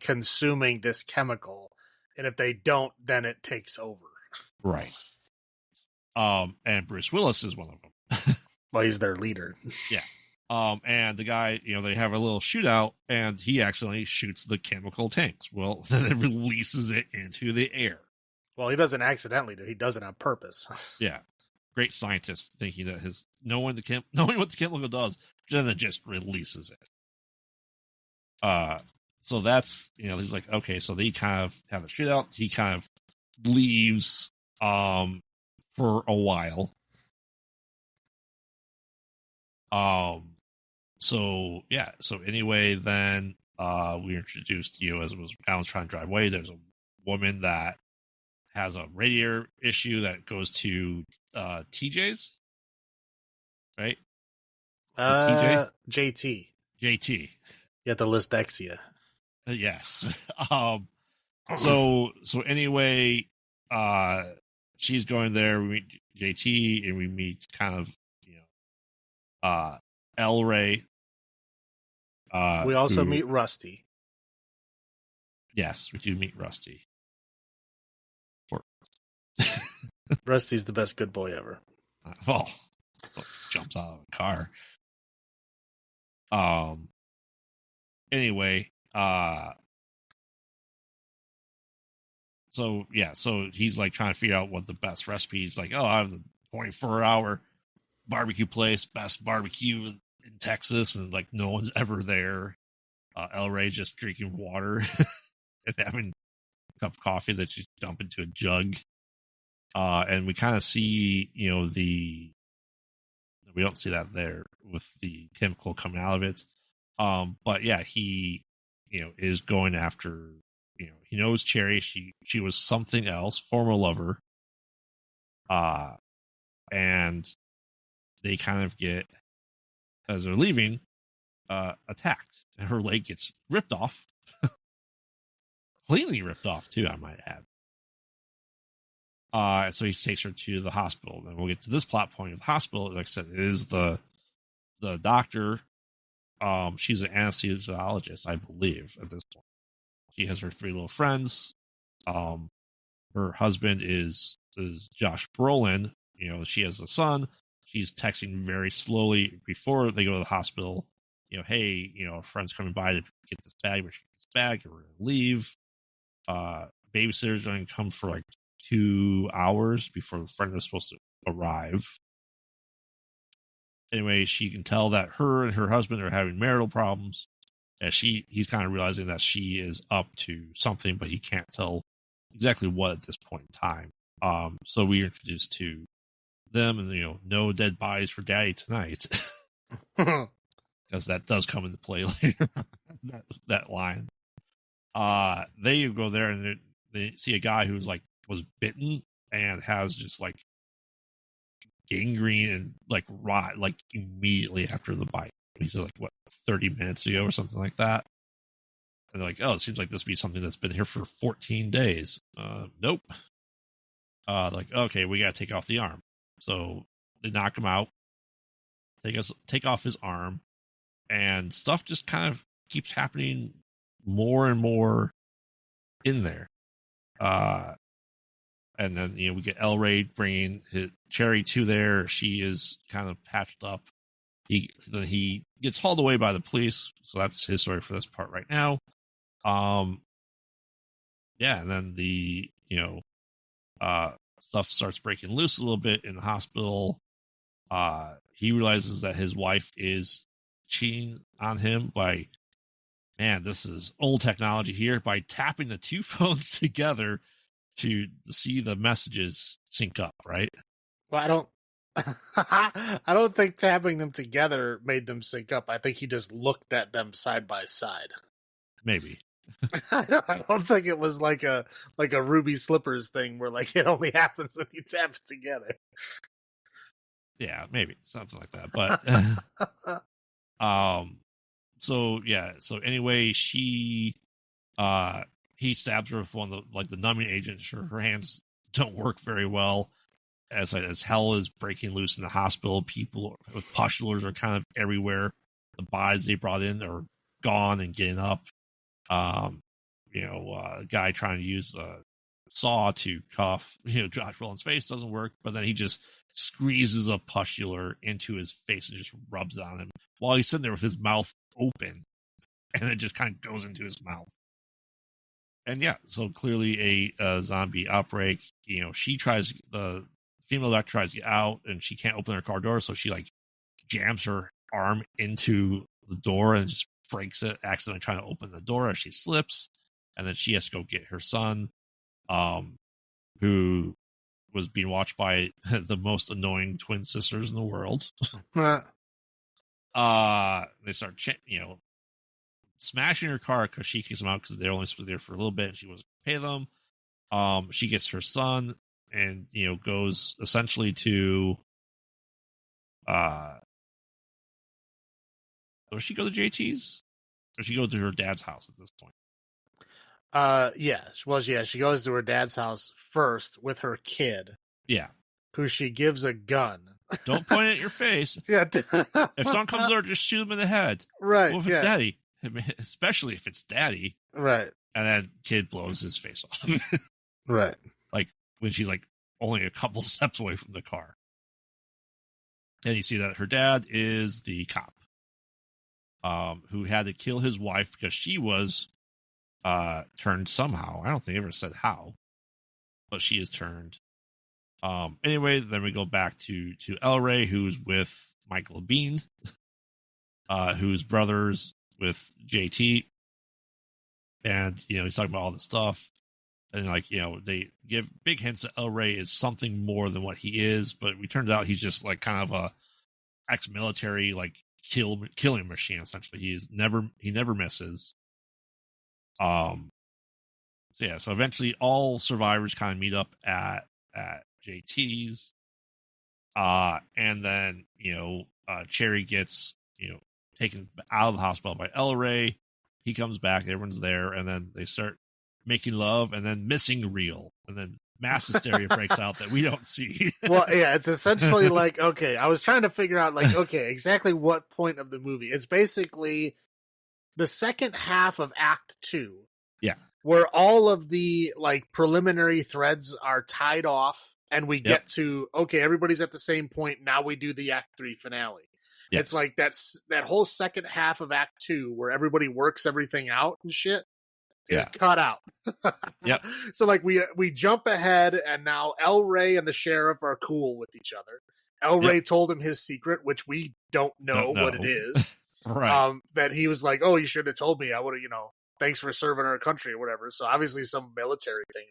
consuming this chemical, and if they don't, then it takes over. Right. And Bruce Willis is one of them. Well, he's their leader. Yeah. And the guy, they have a little shootout, and he accidentally shoots the chemical tanks. Well, then it releases it into the air. Well, he doesn't accidentally do it. He does it on purpose. Yeah. Great scientist thinking that knowing what the chemical does, then it just releases it. So that's, he's like, okay, so they kind of have a shootout. He kind of leaves, for a while. So anyway, then, we introduced as Alan's trying to drive away. There's a woman that has a radiator issue that goes to, TJ's, right? JT. JT. You have to list Dexia. Yes. So anyway, she's going there. We meet JT, and we meet kind of, El Rey. We also meet Rusty. Yes, we do meet Rusty. Rusty's the best good boy ever. Well, jumps out of a car. Anyway, so he's trying to figure out what the best recipe. He's like, I have the 24-hour barbecue place, best barbecue in Texas, and no one's ever there. El Rey just drinking water and having a cup of coffee that you dump into a jug. And we kind of see, we don't see that there with the chemical coming out of it. But yeah, he, is going after, he knows Cherry. She was something else, former lover. And they kind of get, as they're leaving, attacked, and her leg gets ripped off. Completely ripped off too, I might add. So he takes her to the hospital. And we'll get to this plot point of the hospital. Like I said, it is the doctor. She's an anesthesiologist, I believe, at this point. She has her 3 little friends. Her husband is Josh Brolin. She has a son. She's texting very slowly before they go to the hospital. Hey, a friend's coming by to get this bag. Where she gets this bag, and we're going to leave. Babysitter's going to come for 2 hours before the friend was supposed to arrive. Anyway, she can tell that her and her husband are having marital problems. And he's kind of realizing that she is up to something, but he can't tell exactly what at this point in time. So we are introduced to them, and no dead bodies for Daddy tonight, because that does come into play later. that line. They go there and they see a guy who's was bitten and has just gangrene and rot immediately after the bite. He said 30 minutes ago or something like that. And they're it seems like this would be something that's been here for 14 days. Nope. Okay, we got to take off the arm. So they knock him out, take off his arm, and stuff just kind of keeps happening more and more in there. And then, we get El Rey bringing Cherry to there. She is kind of patched up. He gets hauled away by the police. So that's his story for this part right now. Yeah, and then the, stuff starts breaking loose a little bit in the hospital. He realizes that his wife is cheating on him by, man, this is old technology here, by tapping the two phones together to see the messages sync up, right? Well, I don't think tapping them together made them sync up. I think he just looked at them side by side. Maybe. I don't think it was like a Ruby Slippers thing where like it only happens when you tap it together. Yeah, maybe something like that. But so anyway, he stabs her with one of the numbing agents. Her hands don't work very well. As hell is breaking loose in the hospital, people with pustulars are kind of everywhere. The bodies they brought in are gone and getting up. A guy trying to use a saw to cuff, Josh Brolin's face doesn't work, but then he just squeezes a pustular into his face and just rubs it on him while he's sitting there with his mouth open, and it just kind of goes into his mouth. And yeah, so clearly a zombie outbreak. The female doctor tries to get out, and she can't open her car door, so she jams her arm into the door and just breaks it, accidentally trying to open the door as she slips. And then she has to go get her son, who was being watched by the most annoying twin sisters in the world. They start, smashing her car because she kicks them out because they're only supposed to be there for a little bit and she wasn't going to pay them. She gets her son and, goes essentially to, does she go to JT's? Or she go to her dad's house at this point? She goes to her dad's house first with her kid. Yeah. Who she gives a gun. Don't point it at your face. Yeah. If someone comes over, just shoot him in the head. Right. Well, if it's daddy, especially if it's daddy. Right. And then kid blows his face off. Right. When she's only a couple steps away from the car. And you see that her dad is the cop. Who had to kill his wife because she was turned somehow. I don't think it ever said how, but she is turned. Anyway, then we go back to El Rey, who's with Michael Bean, who's brothers with JT, and he's talking about all this stuff, and they give big hints that El Rey is something more than what he is, but it turns out he's just kind of a ex-military killing machine. Essentially, he never misses. So eventually all survivors kind of meet up at JT's, and then Cherry gets taken out of the hospital by El Rey. He comes back, everyone's there, and then they start making love, and then missing reel, and then mass hysteria breaks out that we don't see. Well, yeah, it's essentially okay, I was trying to figure out exactly what point of the movie. It's basically the second half of Act 2. Yeah. Where all of the preliminary threads are tied off and we get to, everybody's at the same point. Now we do the Act 3 finale. Yes. It's that whole second half of Act 2 where everybody works everything out and shit is cut out. Yep. So we jump ahead and now El Rey and the sheriff are cool with each other. El Rey told him his secret, which we don't know what it is. Right. That he was oh, you should have told me. I would have, thanks for serving our country or whatever. So obviously some military thing.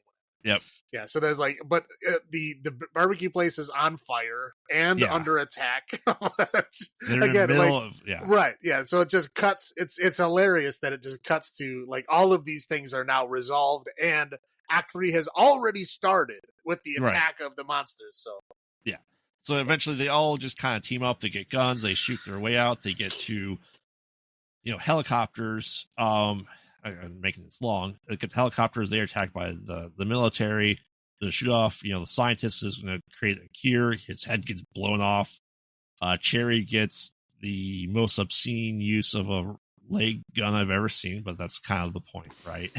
Yep. Yeah. So there's but the barbecue place is on fire and under attack. They're in the middle of right. Yeah. So it just cuts. It's hilarious that it just cuts to all of these things are now resolved and Act 3 has already started with the attack of the monsters. So yeah. So eventually they all just kind of team up. They get guns. They shoot their way out. They get to helicopters. I'm making this long. They get helicopters. They're attacked by the military. They shoot off. The scientist is going to create a cure. His head gets blown off. Cherry gets the most obscene use of a leg gun I've ever seen, but that's kind of the point, right?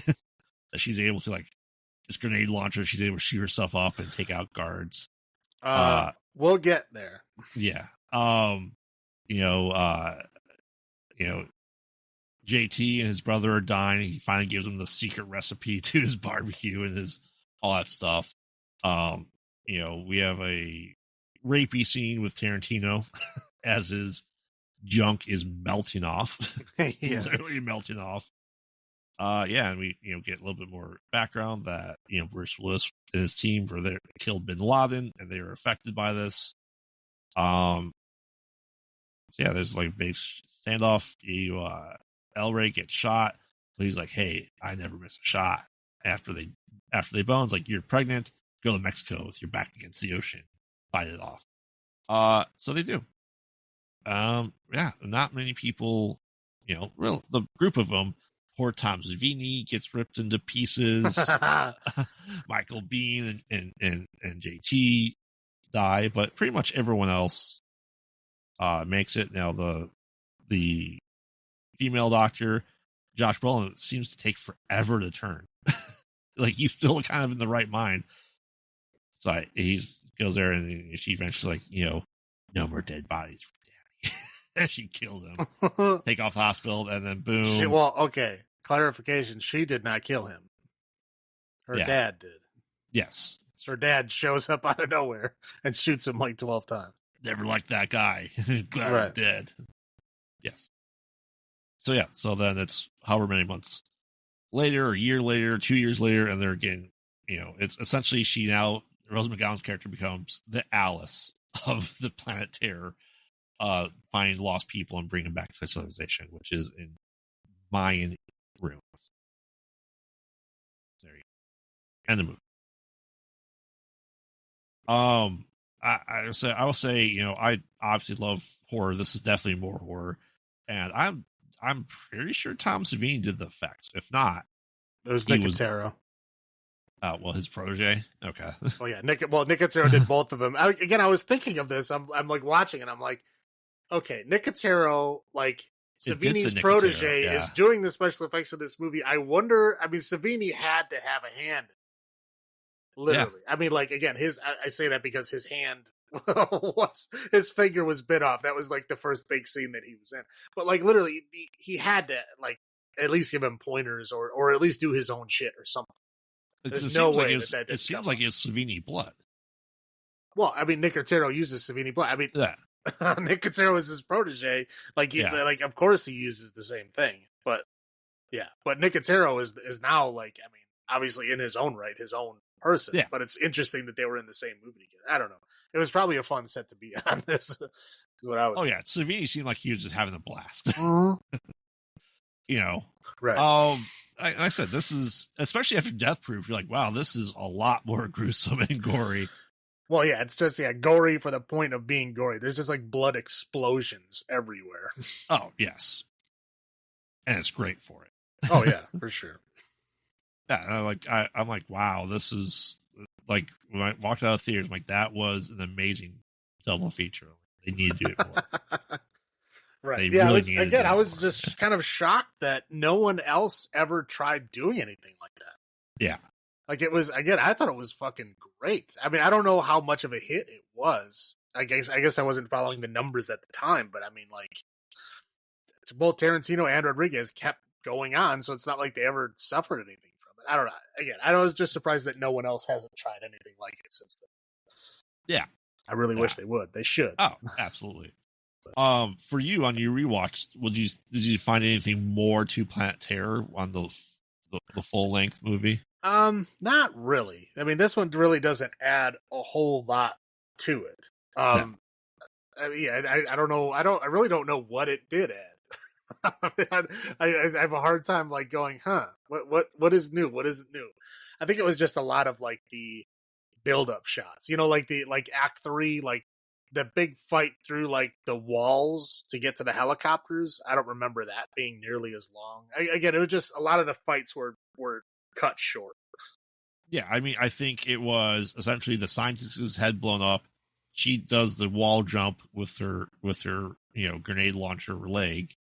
That she's able to this grenade launcher. She's able to shoot herself up and take out guards. We'll get there. Yeah. You know, JT and his brother are dying. He finally gives him the secret recipe to his barbecue and his all that stuff. We have a rapey scene with Tarantino as his junk is melting off. Literally melting off. And we get a little bit more background that Bruce Willis and his team were there, killed Bin Laden, and they were affected by this. There's like a big standoff. El Rey gets shot, but he's like, "Hey, I never miss a shot." After they bone, it's like, "You're pregnant. Go to Mexico with your back against the ocean, fight it off." So they do. Not many people, the group of them. Poor Tom Savini gets ripped into pieces. Michael Biehn and JT die, but pretty much everyone else makes it. Now the female doctor, Josh Brolin, seems to take forever to turn. Like he's still kind of in the right mind. So he goes there and she eventually no more dead bodies for Daddy. And she kills him. Take off hospital, and then boom. Clarification: she did not kill him. Her dad did. Yes, her dad shows up out of nowhere and shoots him like 12 times. Never liked that guy. Glad he's dead. Yes. So then it's however many months later, a year later, 2 years later, and they're again. It's essentially Rose McGowan's character becomes the Alice of the Planet Terror. Find lost people and bring them back to civilization, which is in Mayan ruins. There you go. End of the movie. I will say, I obviously love horror. This is definitely more horror, and I'm pretty sure Tom Savini did the effects. If not, it was Nicotero. His protege. Okay. Oh yeah, Nicotero did both of them. I was thinking of this. I'm like watching, and I'm like, okay, Nicotero, like Savini's protege, is doing the special effects of this movie. I wonder. I mean, Savini had to have a hand. Literally, I mean, like again, I say that because his hand his finger was bit off. That was like the first big scene that he was in. But like literally, he had to like at least give him pointers or at least do his own shit or something. There's no way that it seems like it's Savini blood. Well, I mean, Nicotero uses Savini blood. I mean, Nicotero is his protege. Like, like of course he uses the same thing. But Nicotero is now like, I mean, obviously in his own right, his own person. Yeah. But it's interesting that they were in the same movie together. I don't know. It was probably a fun set to be on. This is what I would say. Savini seemed like he was just having a blast. Right. I said, this is, especially after Death Proof, you're like, wow, this is a lot more gruesome and gory. Well, yeah, it's just gory for the point of being gory. There's just like blood explosions everywhere. Oh yes, and it's great for it. Oh yeah, for sure. Yeah, I'm like, wow, this is like when I walked out of theaters, I'm like, that was an amazing double feature. They need to do it more. Right. Yeah. I was just kind of shocked that no one else ever tried doing anything like that. Yeah. Like it was, again, I thought it was fucking great. I mean, I don't know how much of a hit it was. I guess I wasn't following the numbers at the time, but I mean, like, both Tarantino and Rodriguez kept going on, so it's not like they ever suffered anything from it. I don't know. Again, I was just surprised that no one else hasn't tried anything like it since then. Yeah. I really wish they would. They should. Oh, absolutely. For you on your rewatch, did you find anything more to Planet Terror on the full length movie? Not really. I mean, this one really doesn't add a whole lot to it. I don't know. I really don't know what it did add. I have a hard time like going, what is new? What isn't new? I think it was just a lot of like the build-up shots, like Act 3, like the big fight through like the walls to get to the helicopters. I don't remember that being nearly as long. Again, it was just a lot of the fights were cut short. Yeah, I mean, I think it was essentially the scientist's head blown up. She does the wall jump with her grenade launcher leg.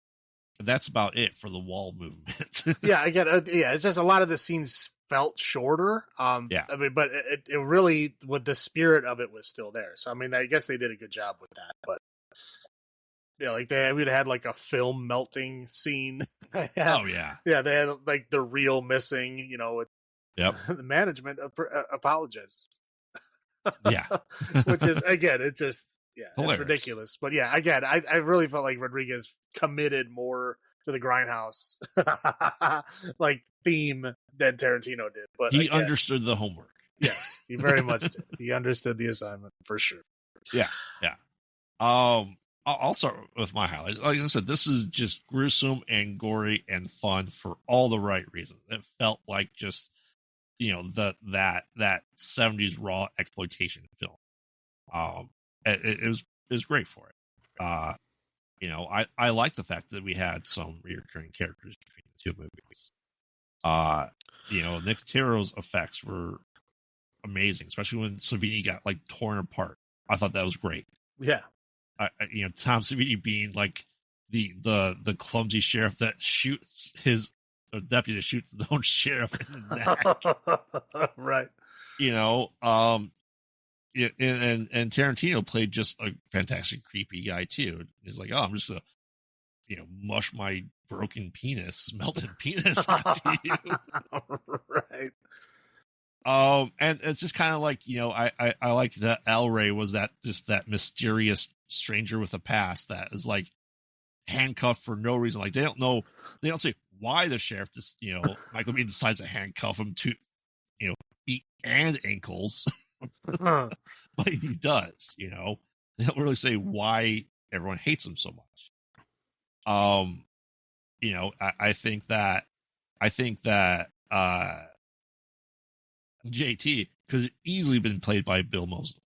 And that's about it for the wall movement. Yeah, again, it's just a lot of the scenes felt shorter. Yeah. I mean, but it really, with the spirit of it was still there. So I mean, I guess they did a good job with that. But yeah, like we'd had like a film melting scene. Oh yeah. Yeah, they had like the reel missing. You know, with Yep. the management apologizes. Yeah. Which is, again, it just, yeah, Hilarious. it's ridiculous. But yeah, again, I really felt like Rodriguez committed more to the Grindhouse like theme than Tarantino did. But He again, understood the homework. yes, he very much did. He understood the assignment for sure. Yeah. I'll start with my highlights. Like I said, this is just gruesome and gory and fun for all the right reasons. It felt like just, that 70s raw exploitation film. It was great for it. I like the fact that we had some recurring characters between the two movies. Nicotero's effects were amazing, especially when Savini got like torn apart. I thought that was great. Yeah. Tom Savini being like the clumsy sheriff that shoots his deputy that shoots his own sheriff in the neck. Right. And Tarantino played just a fantastic creepy guy too. He's like, oh, I'm just gonna, mush my broken penis, melted penis onto you. Right. And it's just kind of like, I like that El Rey was that mysterious stranger with a past that is like handcuffed for no reason. Like they don't say why the sheriff just, Michael Biehn decides to handcuff him to, feet and ankles. But he does, They don't really say why everyone hates him so much. I think that JT could have easily been played by Bill Moseley.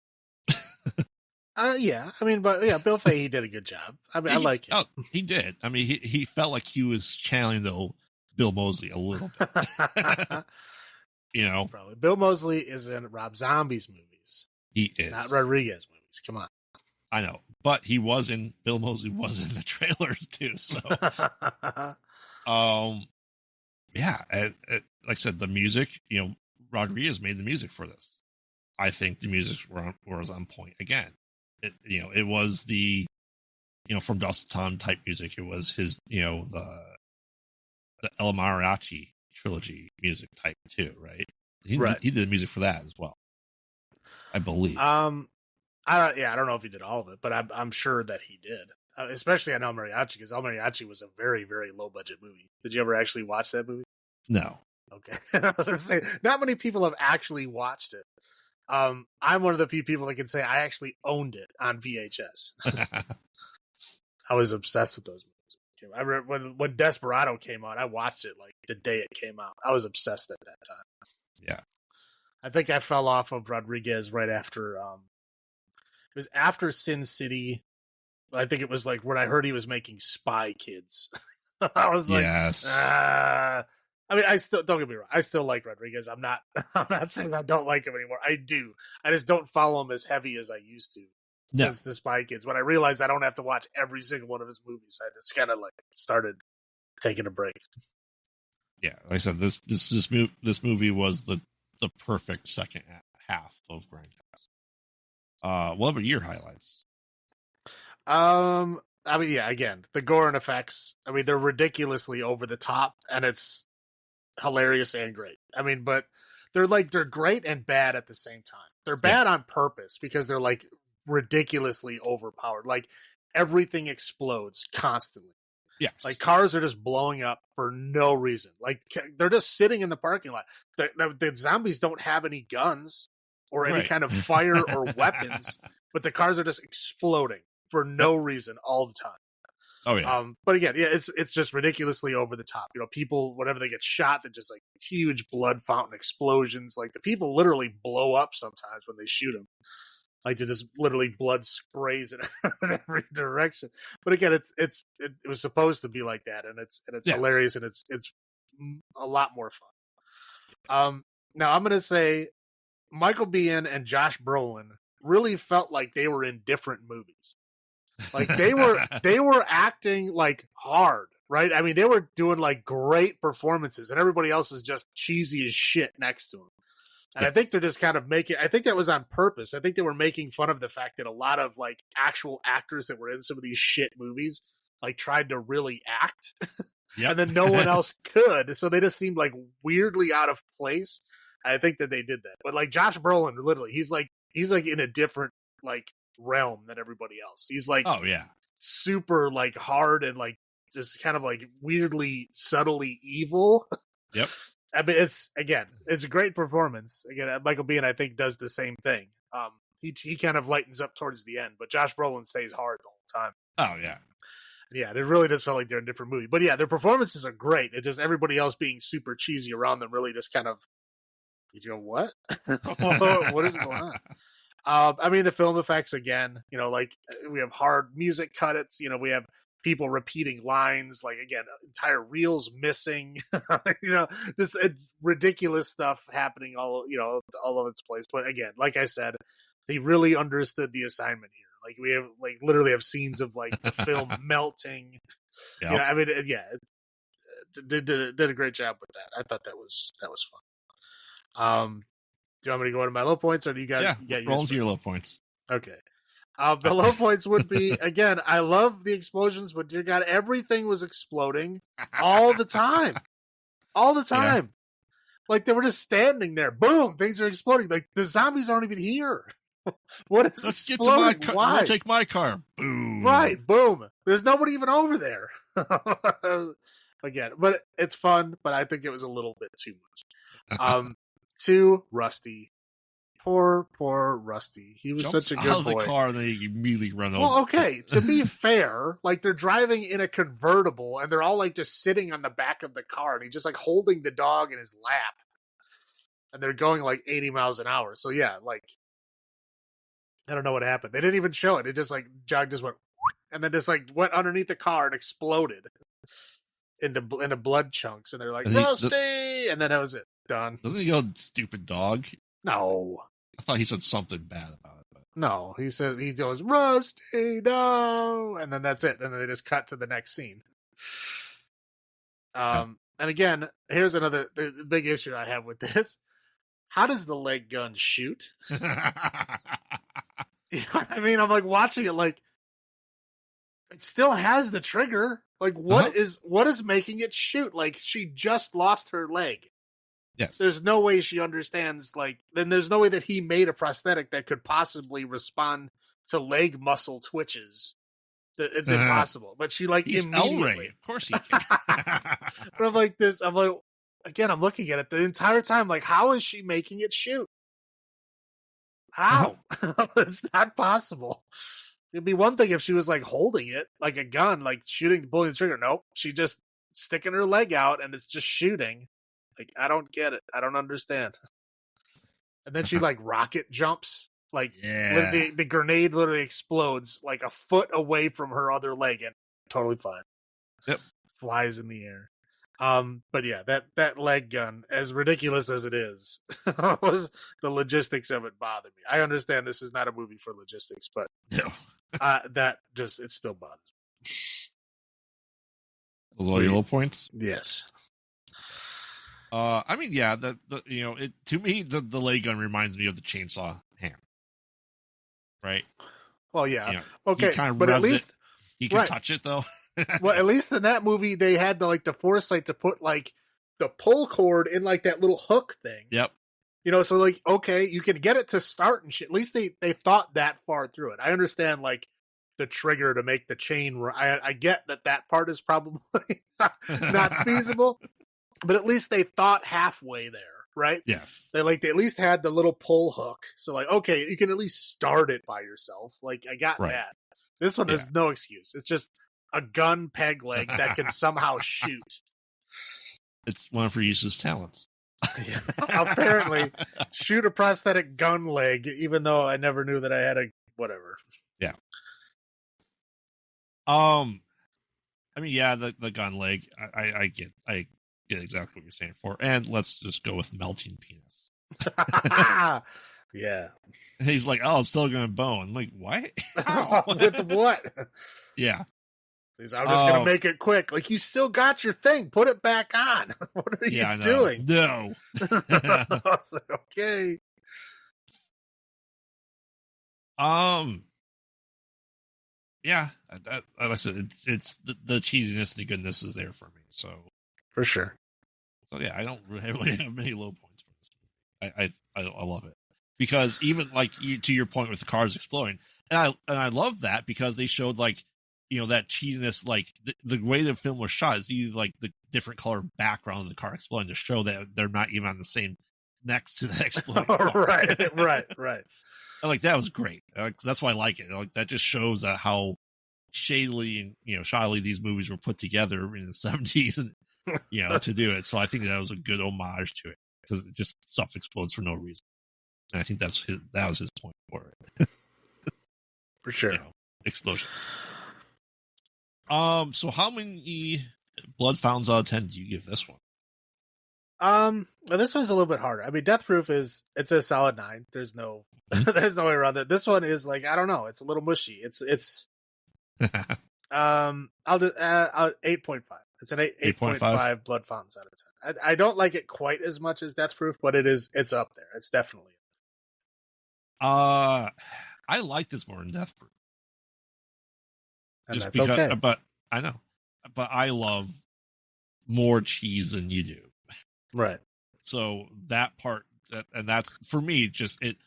Yeah, I mean, but yeah, Bill Fahey did a good job. I mean, I like him. Oh, he did. I mean, he felt like he was channeling Bill Moseley a little bit. Probably Bill Moseley is in Rob Zombie's movies. He is not Rodriguez movies. Come on, I know, but Bill Moseley was in the trailers too. So, yeah, like I said, the music, Rodriguez made the music for this. I think the music was on point again. It was the, from Dust to Dawn type music. It was his, the El Mariachi trilogy music type too, right? He did the music for that as well, I believe. I don't know if he did all of it, but I'm sure that he did. Especially on El Mariachi, because El Mariachi was a very, very low budget movie. Did you ever actually watch that movie? No. Okay. I was gonna say, not many people have actually watched it. I'm one of the few people that can say I actually owned it on VHS. I was obsessed with those movies. I remember when Desperado came out, I watched it like the day it came out. I was obsessed at that time. Yeah. I think I fell off of Rodriguez right after it was after Sin City. I think it was like when I heard he was making Spy Kids. I was like, yes. I mean, I still, don't get me wrong, I still like Rodriguez. I'm not saying I don't like him anymore. I do. I just don't follow him as heavy as I used to since the Spy Kids. When I realized I don't have to watch every single one of his movies, I just kind of like started taking a break. Yeah, like I said, this movie was the perfect second half of Grindhouse. What about your highlights? I mean, yeah, again, the gore and effects. I mean, they're ridiculously over the top, and it's hilarious and great. I mean, but they're great and bad at the same time. They're bad on purpose because they're like ridiculously overpowered. Like everything explodes constantly. Yes. Like cars are just blowing up for no reason. Like they're just sitting in the parking lot. The zombies don't have any guns or any kind of fire or weapons, but the cars are just exploding for no reason all the time. Oh yeah. But again, yeah, it's just ridiculously over the top. People, whenever they get shot, they're just like huge blood fountain explosions. Like the people literally blow up sometimes when they shoot them. Like it just literally blood sprays in every direction. But again, it was supposed to be like that, and it's hilarious, and it's a lot more fun. Now I'm gonna say Michael Biehn and Josh Brolin really felt like they were in different movies. Like they were acting like hard, right? I mean, they were doing like great performances, and everybody else is just cheesy as shit next to them. And I think they're just kind of I think that was on purpose. I think they were making fun of the fact that a lot of like actual actors that were in some of these shit movies like tried to really act. And then no one else could. So they just seemed like weirdly out of place. And I think that they did that. But like Josh Brolin, literally, he's like in a different like realm than everybody else. He's like, oh yeah, super like hard and like just kind of like weirdly subtly evil. Yep. I mean, it's a great performance. Again, Michael Biehn, I think, does the same thing. He kind of lightens up towards the end, but Josh Brolin stays hard the whole time. Oh yeah. Yeah, it really does feel like they're in a different movie. But yeah, their performances are great. It just everybody else being super cheesy around them really just kind of, you go, what? What is going on? I mean, the film effects again, like we have hard music cuts. We have people repeating lines, like again, entire reels missing. Just ridiculous stuff happening all over its place. But again, like I said, they really understood the assignment here. Like we have literally have scenes of like the film melting. Yep. I mean, did a great job with that. I thought that was fun. Do you want me to go into my low points, or do you got roll into your low points? Okay. The low points would be, again, I love the explosions, but dear God, everything was exploding all the time. All the time. Yeah. Like they were just standing there. Boom, things are exploding. Like the zombies aren't even here. What is Let's exploding? Get to my car. Why? I'll take my car. Boom. Right, boom. There's nobody even over there. Again, but it's fun, but I think it was a little bit too much. To Rusty. Poor Rusty. He was such a good boy. Out of the car, and they immediately run over. Well, okay. To be fair, like they're driving in a convertible, and they're all like just sitting on the back of the car, and he's just like holding the dog in his lap, and they're going like 80 miles an hour. So yeah, like I don't know what happened. They didn't even show it. It just like Jog just went, and then just like went underneath the car and exploded into blood chunks. And they're like Rusty, and then that was it. Done. Doesn't he go stupid dog? No. I thought he said something bad about it. But... No, he goes, Rusty, no, and then that's it. And then they just cut to the next scene. And again, here's another the big issue I have with this. How does the leg gun shoot? You know what I mean? I'm like watching it, like it still has the trigger. Like what is making it shoot? Like she just lost her leg. Yes. There's no way she understands, then there's no way that he made a prosthetic that could possibly respond to leg muscle twitches. It's impossible. But she He's immediately. Of course he can. But I'm like, again, I'm looking at it the entire time, like, how is she making it shoot? How? It's not possible. It'd be one thing if she was like holding it like a gun, like pulling the trigger. Nope. She just sticking her leg out and it's just shooting. Like, I don't get it. I don't understand. And then she like rocket jumps. Like the grenade literally explodes like a foot away from her other leg and totally fine. Yep. Flies in the air. But yeah, that leg gun, as ridiculous as it is, was the logistics of it bother me. I understand this is not a movie for logistics, but it still bothers me. Those are your low points? Yes. I mean, yeah, to me, the leg gun reminds me of the chainsaw hand, right? Well, yeah, okay, but at least you can touch it though. Well, at least in that movie, they had the foresight to put like the pull cord in like that little hook thing. Yep. So like, okay, you can get it to start and shit. At least they thought that far through it. I understand like the trigger to make the chain. I get that part is probably not feasible. But at least they thought halfway there, right? Yes. They at least had the little pull hook. So like, okay, you can at least start it by yourself. Like I got that. This one is no excuse. It's just a gun peg leg that can somehow shoot. It's one of Reese's talents. Apparently, shoot a prosthetic gun leg, even though I never knew that I had a whatever. Yeah. I mean, yeah, the gun leg. I get exactly what you're saying for, and let's just go with melting penis. Yeah. And he's like, "Oh, I'm still gonna bone." I'm like, what? With what? Yeah. I'm just gonna make it quick. Like, you still got your thing. Put it back on. What are you doing? No. I was like, okay. Yeah, like I said, it's the cheesiness, the goodness is there for me. So For sure. So yeah, I don't really have many low points for this movie. I love it because even like to your point with the cars exploding, and I love that because they showed like that cheesiness, like the way the film was shot is even like the different color background of the car exploding to show that they're not even on the same next to the exploding car. right. And like that was great. That's why I like it. Like that just shows how shadily and shoddily these movies were put together in the 70s and to do it. So I think that was a good homage to it because it just stuff explodes for no reason. And I think that was his point for it. For sure. Explosions. So how many blood fountains out of 10 do you give this one? Well, this one's a little bit harder. I mean, Death Proof it's a solid 9. There's no there's no way around it. This one is like, I don't know, it's a little mushy. It's I'll do 8.5. It's an 8.5 blood fountains out of 10. I don't like it quite as much as Death Proof, but it's up there. It's definitely I like this more than Death Proof. And just that's okay. But I know. But I love more cheese than you do. Right. So that part and that's for me just it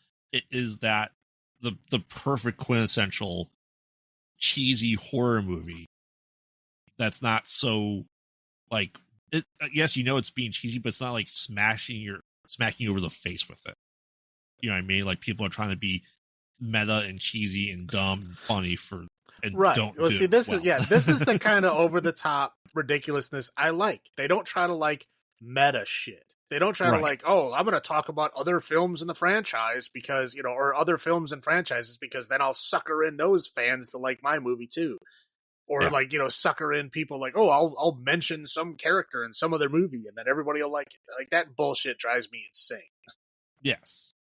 is that the perfect quintessential cheesy horror movie that's not so like it. Yes, it's being cheesy, but it's not like smacking you over the face with it. You know what I mean? Like people are trying to be meta and cheesy and dumb and funny right. Don't well, do see, this well. this is the kind of over the top ridiculousness I like. They don't try to like meta shit. They don't try to like, oh, I'm going to talk about other films in the franchise because, or other films and franchises because then I'll sucker in those fans to like my movie too. Or like, sucker in people like, oh, I'll mention some character in some other movie and then everybody will like it. Like that bullshit drives me insane. Yes.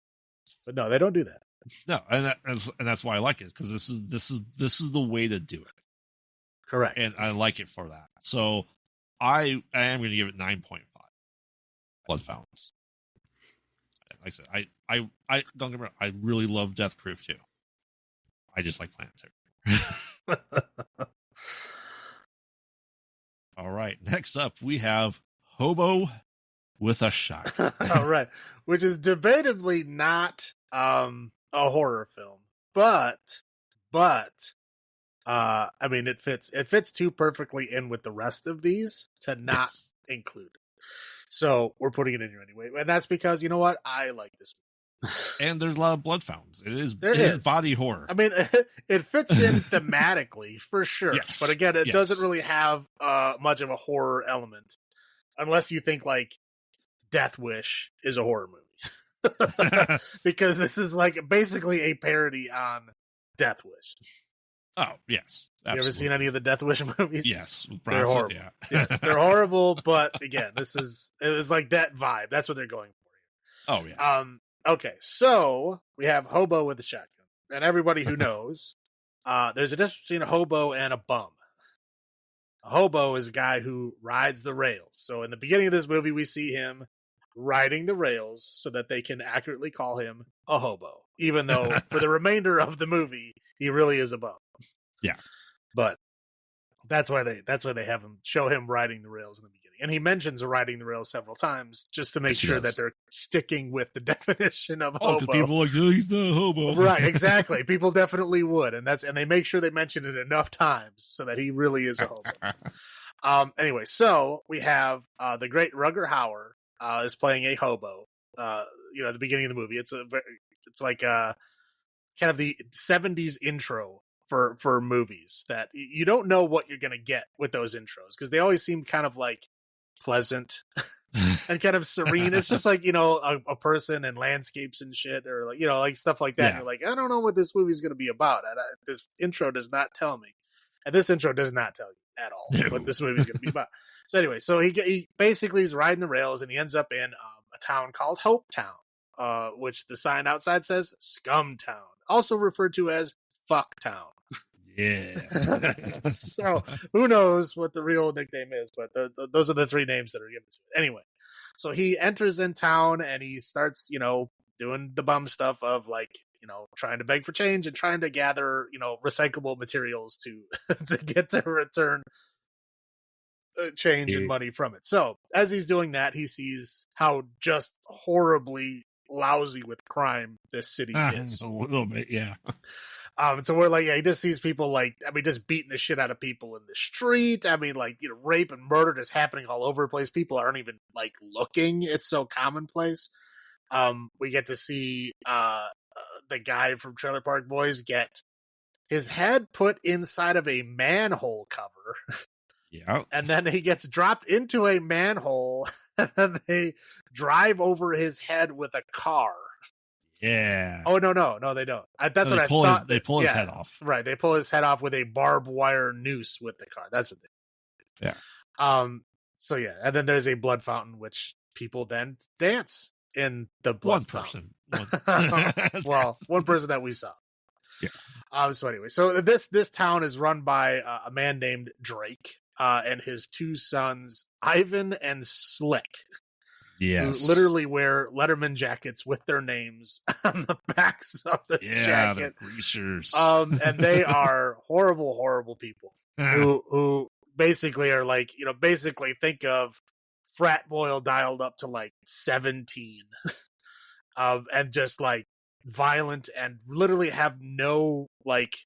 But no, they don't do that. No, and that's why I like it because this is the way to do it. Correct. And I like it for that. So I am going to give it 9.5 blood fountains. Like I said, I don't get me wrong, I really love Death Proof too. I just like Planet Terror. All right, next up we have Hobo with a Shotgun. All right, which is debatably not a horror film, but I mean it fits too perfectly in with the rest of these to not include. So we're putting it in here anyway, and that's because you know what, I like this movie. And there's a lot of blood fountains. It is body horror. I mean, it fits in thematically for sure, but again, it doesn't really have much of a horror element, unless you think like Death Wish is a horror movie, because this is like basically a parody on Death Wish. Oh yes, absolutely. You ever seen any of the Death Wish movies? Yes, they're horrible. Yeah. Yes, they're horrible. But again, it was like that vibe. That's what they're going for here. Oh yeah. Okay, so we have Hobo with a Shotgun, and everybody who knows, there's a difference between a hobo and a bum. A hobo is a guy who rides the rails. So in the beginning of this movie, we see him riding the rails so that they can accurately call him a hobo, even though for the remainder of the movie, he really is a bum. Yeah. But that's why they have him show him riding the rails in the beginning. And he mentions riding the rails several times just to make sure that they're sticking with the definition of hobo. Because people are like, oh, he's not a hobo. Right, exactly. People definitely would. And they make sure they mention it enough times so that he really is a hobo. Anyway, so we have the great Rutger Hauer is playing a hobo. At the beginning of the movie. It's like kind of the 70s intro for movies that you don't know what you're going to get with those intros because they always seem kind of like pleasant and kind of serene. It's just like, a person and landscapes and shit or like, like stuff like that. Yeah. And you're like, I don't know what this movie's going to be about. This intro does not tell me. And this intro does not tell you at all what this movie's going to be about. So anyway, so he basically is riding the rails and he ends up in a town called Hope Town, which the sign outside says Scum Town, also referred to as Fuck Town. Yeah. So who knows what the real nickname is, but those are the three names that are given to it. Anyway, so he enters in town and he starts, doing the bum stuff of like, trying to beg for change and trying to gather, recyclable materials to to get to return change and money from it. So as he's doing that, he sees how just horribly lousy with crime this city is. A little bit, yeah. So we're like, he just sees people just beating the shit out of people in the street. Rape and murder just happening all over the place. People aren't even like looking. It's so commonplace. We get to see the guy from Trailer Park Boys get his head put inside of a manhole cover. Yeah. And then he gets dropped into a manhole and then they drive over his head with a car. Yeah. Oh, no, they don't. That's what I thought. They pull his head off. Right. They pull his head off with a barbed wire noose with the car. That's what they do. Yeah. So yeah, and then there's a blood fountain, which people then dance in the blood fountain. Well, one person that we saw. Yeah. So anyway, so this town is run by a man named Drake and his two sons, Ivan and Slick. Yes. Who literally wear Letterman jackets with their names on the backs of the jacket. They're greasers. And they are horrible, horrible people who basically are like, basically think of frat boy dialed up to like 17 and just like violent and literally have no like,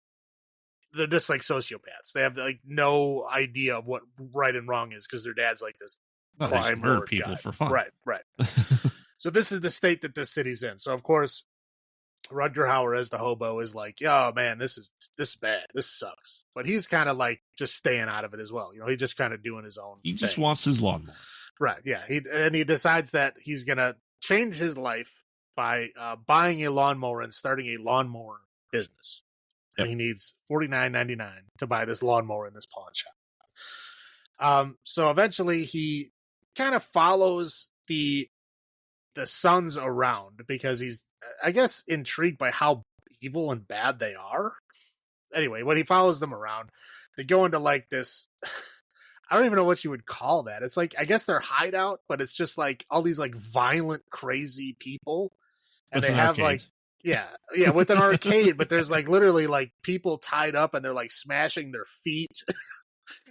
they're just like sociopaths. They have like no idea of what right and wrong is because their dad's like this crime murder people for fun. Right. So this is the state that this city's in. So of course, Rutger Hauer as the hobo is like, oh man, this is bad. This sucks. But he's kind of like just staying out of it as well. He's just kind of doing his own He just thing. wants his lawnmower. Right. Yeah. He decides that he's gonna change his life by buying a lawnmower and starting a lawnmower business. Yep. And he needs $49.99 to buy this lawnmower in this pawn shop. So eventually he kind of follows the sons around because he's, I guess, intrigued by how evil and bad they are. Anyway, when he follows them around, they go into like this, I don't even know what you would call that. It's like, I guess their hideout, but it's just like all these like violent, crazy people. And they have arcade. With an arcade, but there's like literally like people tied up and they're like smashing their feet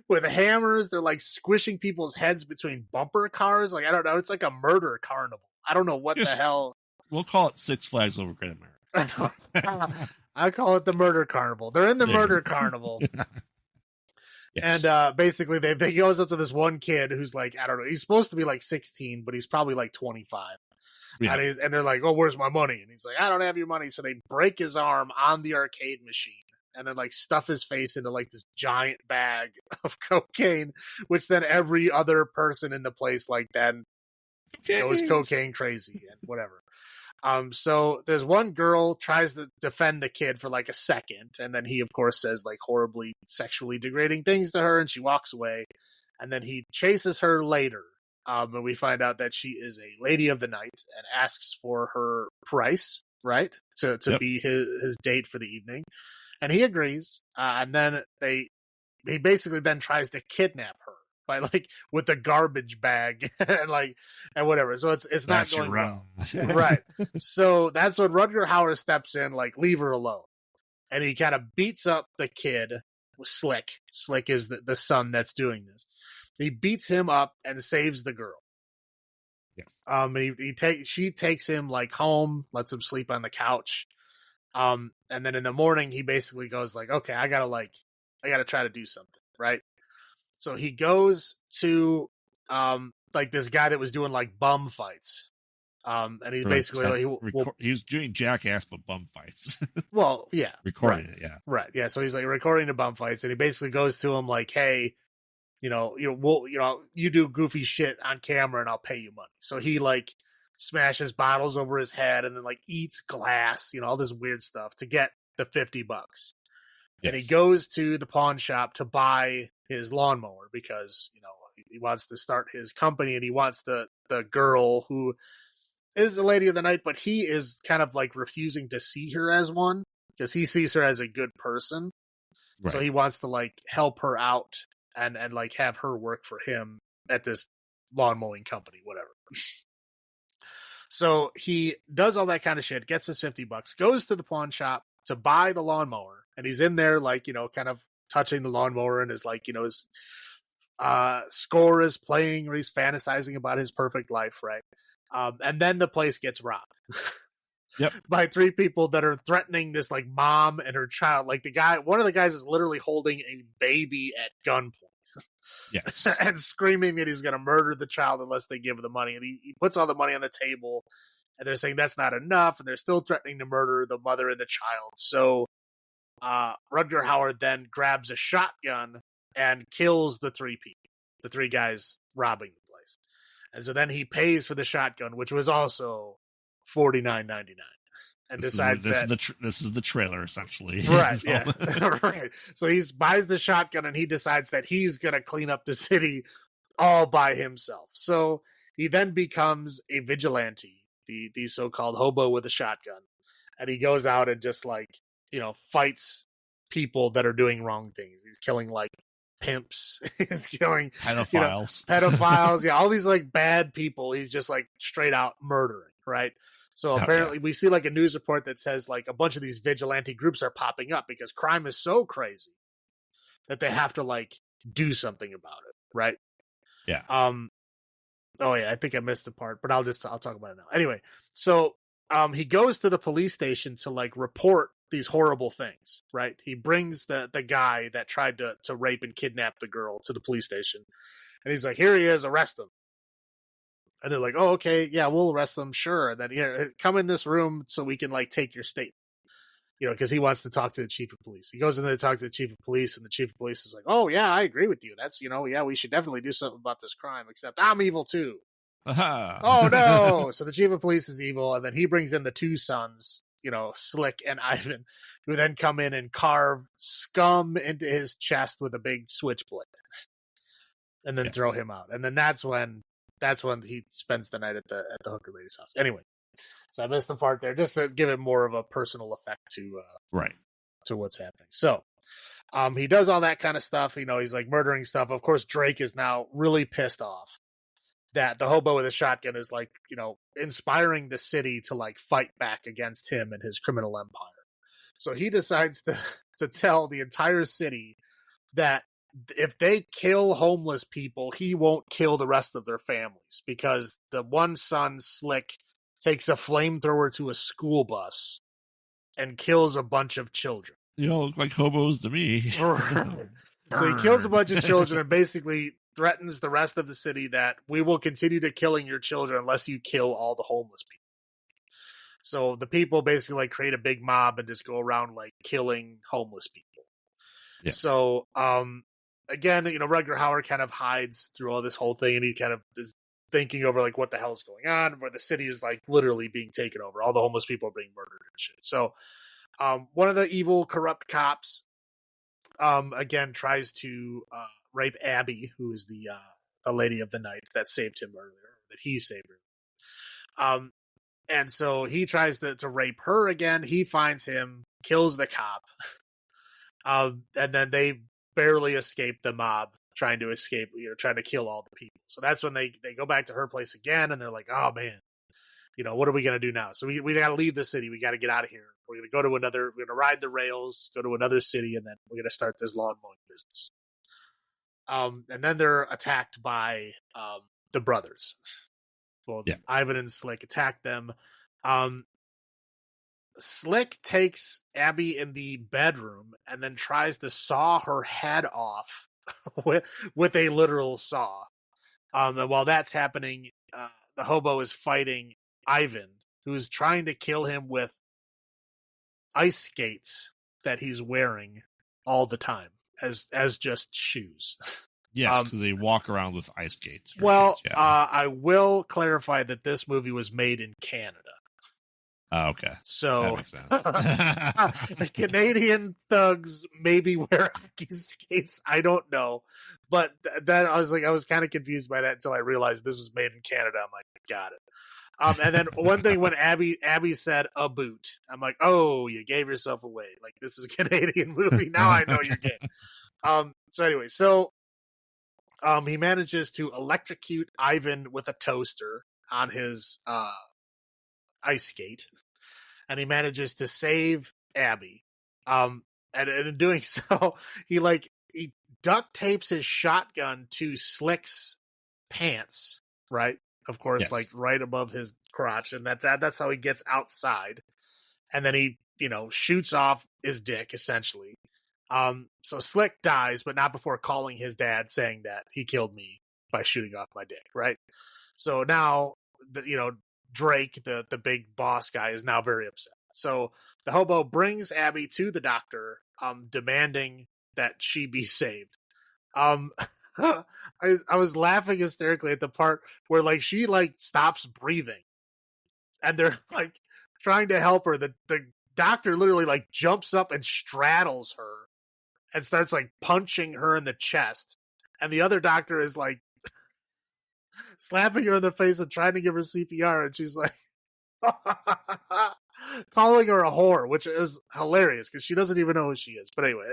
with hammers. They're like squishing people's heads between bumper cars. Like, I don't know. It's like a murder carnival. I don't know what the hell. We'll call it Six Flags Over Great America. I call it the murder carnival. They're in the murder carnival. Yes. And basically they goes up to this one kid who's like, I don't know. He's supposed to be like 16, but he's probably like 25. Yeah. And they're like, oh, where's my money? And he's like, I don't have your money. So they break his arm on the arcade machine and then like stuff his face into like this giant bag of cocaine, which then every other person in the place like then goes cocaine crazy and whatever. So there's one girl tries to defend the kid for like a second. And then he, of course, says like horribly sexually degrading things to her and she walks away. And then he chases her later. And we find out that she is a lady of the night and asks for her price, right? To be his date for the evening. And he agrees. And then he basically then tries to kidnap her by like with a garbage bag and whatever. So it's not going well. Right. So that's when Rutger Hauer steps in, like, leave her alone. And he kind of beats up the kid with Slick. Slick is the son that's doing this. He beats him up and saves the girl. Yes. And she takes him like home, lets him sleep on the couch. And then in the morning he basically goes like, okay, I gotta try to do something, right? So he goes to like this guy that was doing like bum fights. And he's basically like he was doing jackass but bum fights. Well, yeah. Recording it, yeah. Right. Yeah. So he's like recording the bum fights and he basically goes to him like, hey, you do goofy shit on camera and I'll pay you money. So he like smashes bottles over his head and then like eats glass, all this weird stuff to get the $50. Yes. And he goes to the pawn shop to buy his lawnmower because, he wants to start his company and he wants the girl who is a lady of the night, but he is kind of like refusing to see her as one because he sees her as a good person. So Right. he wants to like help her out and like have her work for him at this lawn mowing company, whatever. So he does all that kind of shit, gets his $50, goes to the pawn shop to buy the lawnmower, and he's in there like, kind of touching the lawnmower, and is like, his score is playing, or he's fantasizing about his perfect life, right? And then the place gets robbed. Yep. By 3 people that are threatening this like mom and her child. Like one of the guys is literally holding a baby at gunpoint. Yes. And screaming that he's going to murder the child unless they give him the money. And he puts all the money on the table, and they're saying that's not enough, and they're still threatening to murder the mother and the child. So Rutger Hauer then grabs a shotgun and kills the 3 people, the 3 guys robbing the place. And so then he pays for the shotgun, which was also $49.99, and decides this is the trailer essentially. Right, So. yeah. Right. So he buys the shotgun, and he decides that he's going to clean up the city all by himself. So he then becomes a vigilante, the so-called hobo with a shotgun. And he goes out and just like, fights people that are doing wrong things. He's killing like pimps. He's killing pedophiles. Yeah, all these like bad people. He's just like straight out murdering, right? So apparently we see like a news report that says like a bunch of these vigilante groups are popping up because crime is so crazy that they have to like do something about it, right? Yeah. Oh yeah, I think I missed the part, but I'll talk about it now. Anyway, so he goes to the police station to like report these horrible things, right? He brings the guy that tried to rape and kidnap the girl to the police station, and he's like, "Here he is, arrest him." And they're like, "Oh, okay, yeah, we'll arrest them, sure." And then come in this room so we can like take your statement, because he wants to talk to the chief of police. He goes in there to talk to the chief of police, and the chief of police is like, "Oh yeah, I agree with you. That's yeah, we should definitely do something about this crime. Except I'm evil too." Oh no! So the chief of police is evil, and then he brings in the 2 sons, Slick and Ivan, who then come in and carve scum into his chest with a big switchblade, and then throw him out. And then that's when he spends the night at the hooker lady's house. Anyway, so I missed the part there just to give it more of a personal effect to what's happening. So he does all that kind of stuff. He's like murdering stuff. Of course, Drake is now really pissed off that the hobo with a shotgun is like, inspiring the city to like fight back against him and his criminal empire. So he decides to tell the entire city that if they kill homeless people, he won't kill the rest of their families, because the one son, Slick, takes a flamethrower to a school bus and kills a bunch of children. You don't look like hobos to me. So he kills a bunch of children and basically threatens the rest of the city that we will continue to killing your children unless you kill all the homeless people. So the people basically like create a big mob and just go around like killing homeless people. Yeah. So again, Rutger Hauer kind of hides through all this whole thing, and he kind of is thinking over like what the hell's going on, where the city is like literally being taken over. All the homeless people are being murdered and shit. So one of the evil, corrupt cops again tries to rape Abby, who is the lady of the night that saved him earlier, that he saved her. And so he tries to rape her again. He finds him, kills the cop, and then they barely escape the mob trying to escape, trying to kill all the people. So that's when they go back to her place again, and they're like, "Oh man, what are we gonna do now?" So we got to leave the city. We got to get out of here. We're gonna ride the rails, go to another city, and then we're gonna start this lawn mowing business. And then they're attacked by the brothers. Well, Ivan and Slick attack them. Slick takes Abby in the bedroom and then tries to saw her head off with a literal saw. And while that's happening, the hobo is fighting Ivan, who's trying to kill him with ice skates that he's wearing all the time as just shoes. Yes, because they walk around with ice skates. Well, I will clarify that this movie was made in Canada. Oh, okay. So that makes sense. Canadian thugs maybe wear hockey skates. I don't know. But that I was kind of confused by that until I realized this was made in Canada. I'm like, got it. And then one thing when Abby said a boot, I'm like, oh, you gave yourself away. Like, this is a Canadian movie. Now I know you're gay. So anyway, he manages to electrocute Ivan with a toaster on his ice skate, and he manages to save Abby. And in doing so, he duct tapes his shotgun to Slick's pants, right? Of course, Yes. like right above his crotch, and that's how he gets outside. And then he, shoots off his dick essentially. So Slick dies, but not before calling his dad, saying that he killed me by shooting off my dick, right? So now, Drake, the big boss guy, is now very upset. So the hobo brings Abby to the doctor, demanding that she be saved. I was laughing hysterically at the part where she stops breathing, and they're trying to help her. The doctor literally jumps up and straddles her and starts punching her in the chest, and the other doctor is slapping her in the face and trying to give her CPR, and she's calling her a whore, which is hilarious because she doesn't even know who she is. But anyway,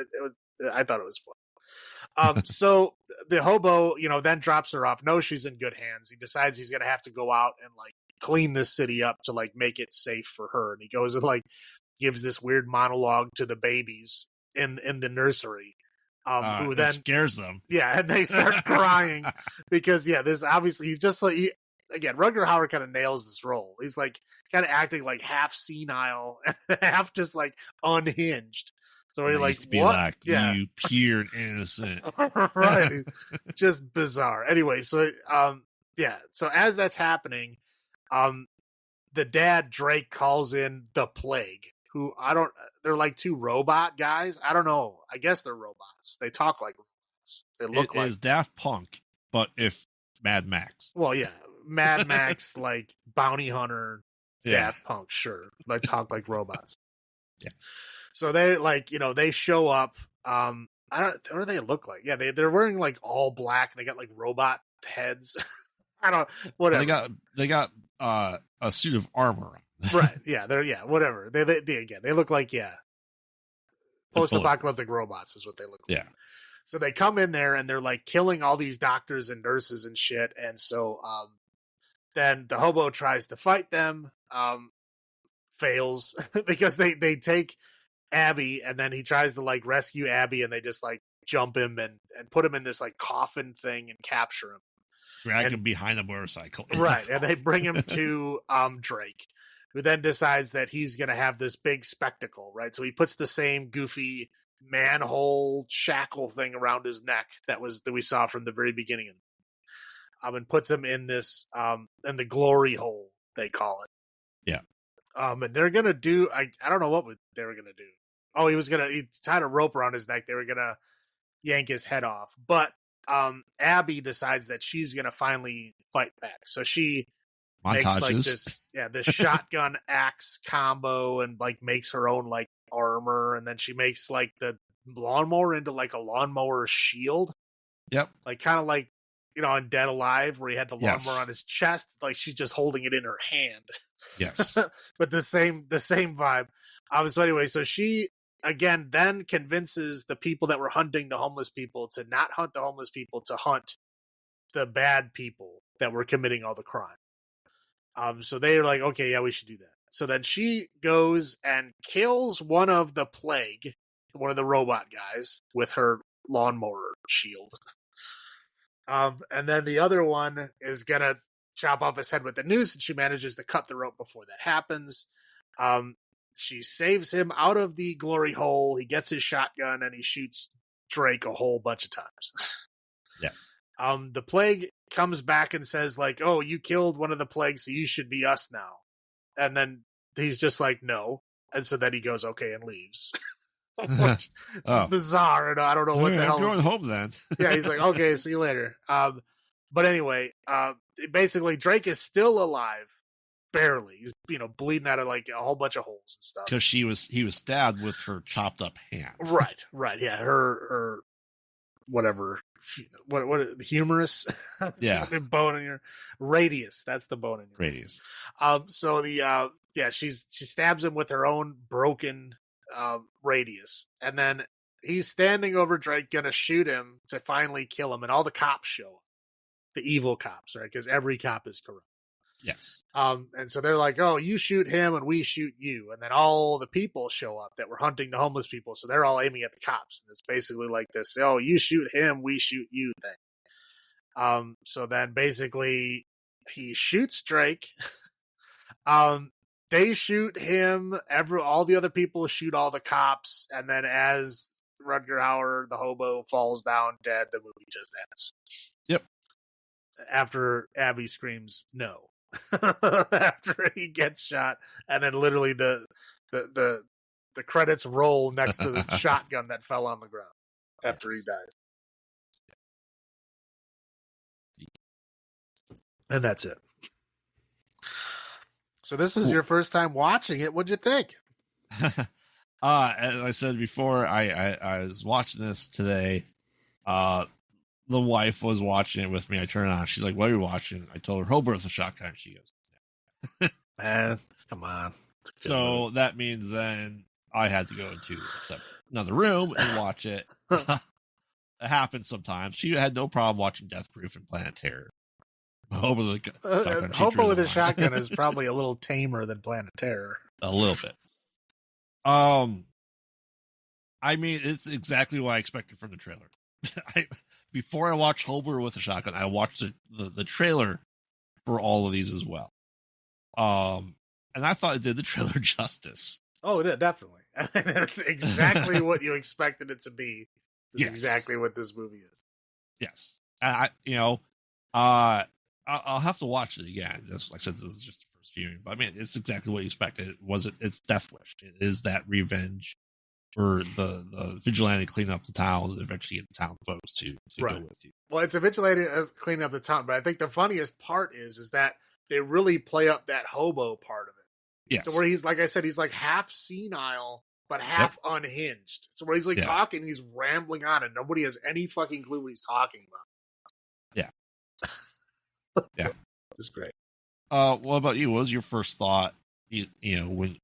I thought it was fun. So the hobo, then drops her off. Knows she's in good hands. He decides he's gonna have to go out and clean this city up to make it safe for her. And he goes and gives this weird monologue to the babies in the nursery. Who then scares them. Yeah, and they start crying because this obviously he's just again, Rutger Hauer kind of nails this role. He's kind of acting half senile and half just unhinged. So he's used to be what? You pure and innocent. Right. Just bizarre. Anyway, so so as that's happening, the dad Drake calls in the Plague, who they're two robot guys. I don't know. I guess they're robots. They talk like robots. They look is Daft Punk, but if Mad Max. Well, yeah. Mad Max, bounty hunter, Daft Punk, sure. They talk like robots. Yeah. So they they show up. I don't. What do they look like? Yeah, they're wearing all black. They got robot heads. I don't. Whatever. They got a suit of armor. Right. Yeah. Whatever. They again. They look like post-apocalyptic robots is what they look like. Yeah. So they come in there and they're killing all these doctors and nurses and shit. And so then the hobo tries to fight them. Fails because they take Abby, and then he tries to rescue Abby, and they just jump him and put him in this coffin thing and capture him, drag him behind a motorcycle, right? And they bring him to Drake, who then decides that he's gonna have this big spectacle, right? So he puts the same goofy manhole shackle thing around his neck that we saw from the very beginning of and puts him in this in the glory hole, they call it. Yeah. And they're gonna do I don't know what they were gonna do. Oh, he tied a rope around his neck. They were gonna yank his head off. But Abby decides that she's gonna finally fight back. So she montages. makes this shotgun axe combo and makes her own armor, and then she makes the lawnmower into a lawnmower shield. Yep. Kind of on Dead Alive, where he had the lawnmower on his chest, she's just holding it in her hand. Yes. But the same vibe. So anyway, so she again then convinces the people that were hunting the homeless people to not hunt the homeless people, to hunt the bad people that were committing all the crime. So they're okay, yeah, we should do that. So then she goes and kills one of the Plague, one of the robot guys, with her lawnmower shield. And then the other one is gonna chop off his head with the noose, and she manages to cut the rope before that happens. She saves him out of the glory hole. He gets his shotgun and he shoots Drake a whole bunch of times. Yes. The Plague comes back and says oh, you killed one of the Plagues, so you should be us now. And then he's just no. And so then he goes, okay, and leaves. Which is bizarre, and I don't know what the hell. I'm going home then. Yeah, he's okay, see you later. But anyway, basically Drake is still alive, barely. He's bleeding out of a whole bunch of holes and stuff. Because he was stabbed with her chopped up hand. Right. Yeah, her whatever. What humorous? Yeah. The bone in your radius. That's the bone in your Radius. So the she stabs him with her own broken radius, and then he's standing over Drake, gonna shoot him to finally kill him, and all the cops show up, the evil cops, right? Because every cop is corrupt. Yes. And so they're like, "Oh, you shoot him, and we shoot you," and then all the people show up that were hunting the homeless people, so they're all aiming at the cops, and it's basically like this: "Oh, you shoot him, we shoot you" thing. So then basically he shoots Drake. They shoot him. All the other people shoot all the cops, and then as Rutger Hauer, the hobo, falls down dead, the movie just ends. Yep. After Abby screams no, after he gets shot, and then literally the credits roll next to the shotgun that fell on the ground after he dies. And that's it. So this was your first time watching it. What'd you think? As I said before, I was watching this today. The wife was watching it with me. I turned it on. She's like, "What are you watching?" I told her Hobo with a Shotgun. She goes, "Man, come on." So that means then I had to go into another room and watch it. It happens sometimes. She had no problem watching Death Proof and Planet Terror. Hobo with a Shotgun is probably a little tamer than Planet Terror. A little bit. I mean, it's exactly what I expected from the trailer. Before I watched Hobo with a Shotgun, I watched the trailer for all of these as well. And I thought it did the trailer justice. Oh, it did, definitely. I mean, it's exactly what you expected it to be. It's exactly what this movie is. Yes. I'll have to watch it again. Just like I said, this is just the first viewing, but I mean, it's exactly what you expected. It's Death Wish. It is that revenge for the vigilante cleaning up the town and eventually get the town folks to go with you. Well, it's a vigilante cleaning up the town, but I think the funniest part is that they really play up that hobo part of it. Yes. So where he's, like I said, he's like half senile, but half unhinged. So where he's like talking, he's rambling on, and nobody has any fucking clue what he's talking about. Yeah. Yeah. It's great. What about you? What was your first thought? When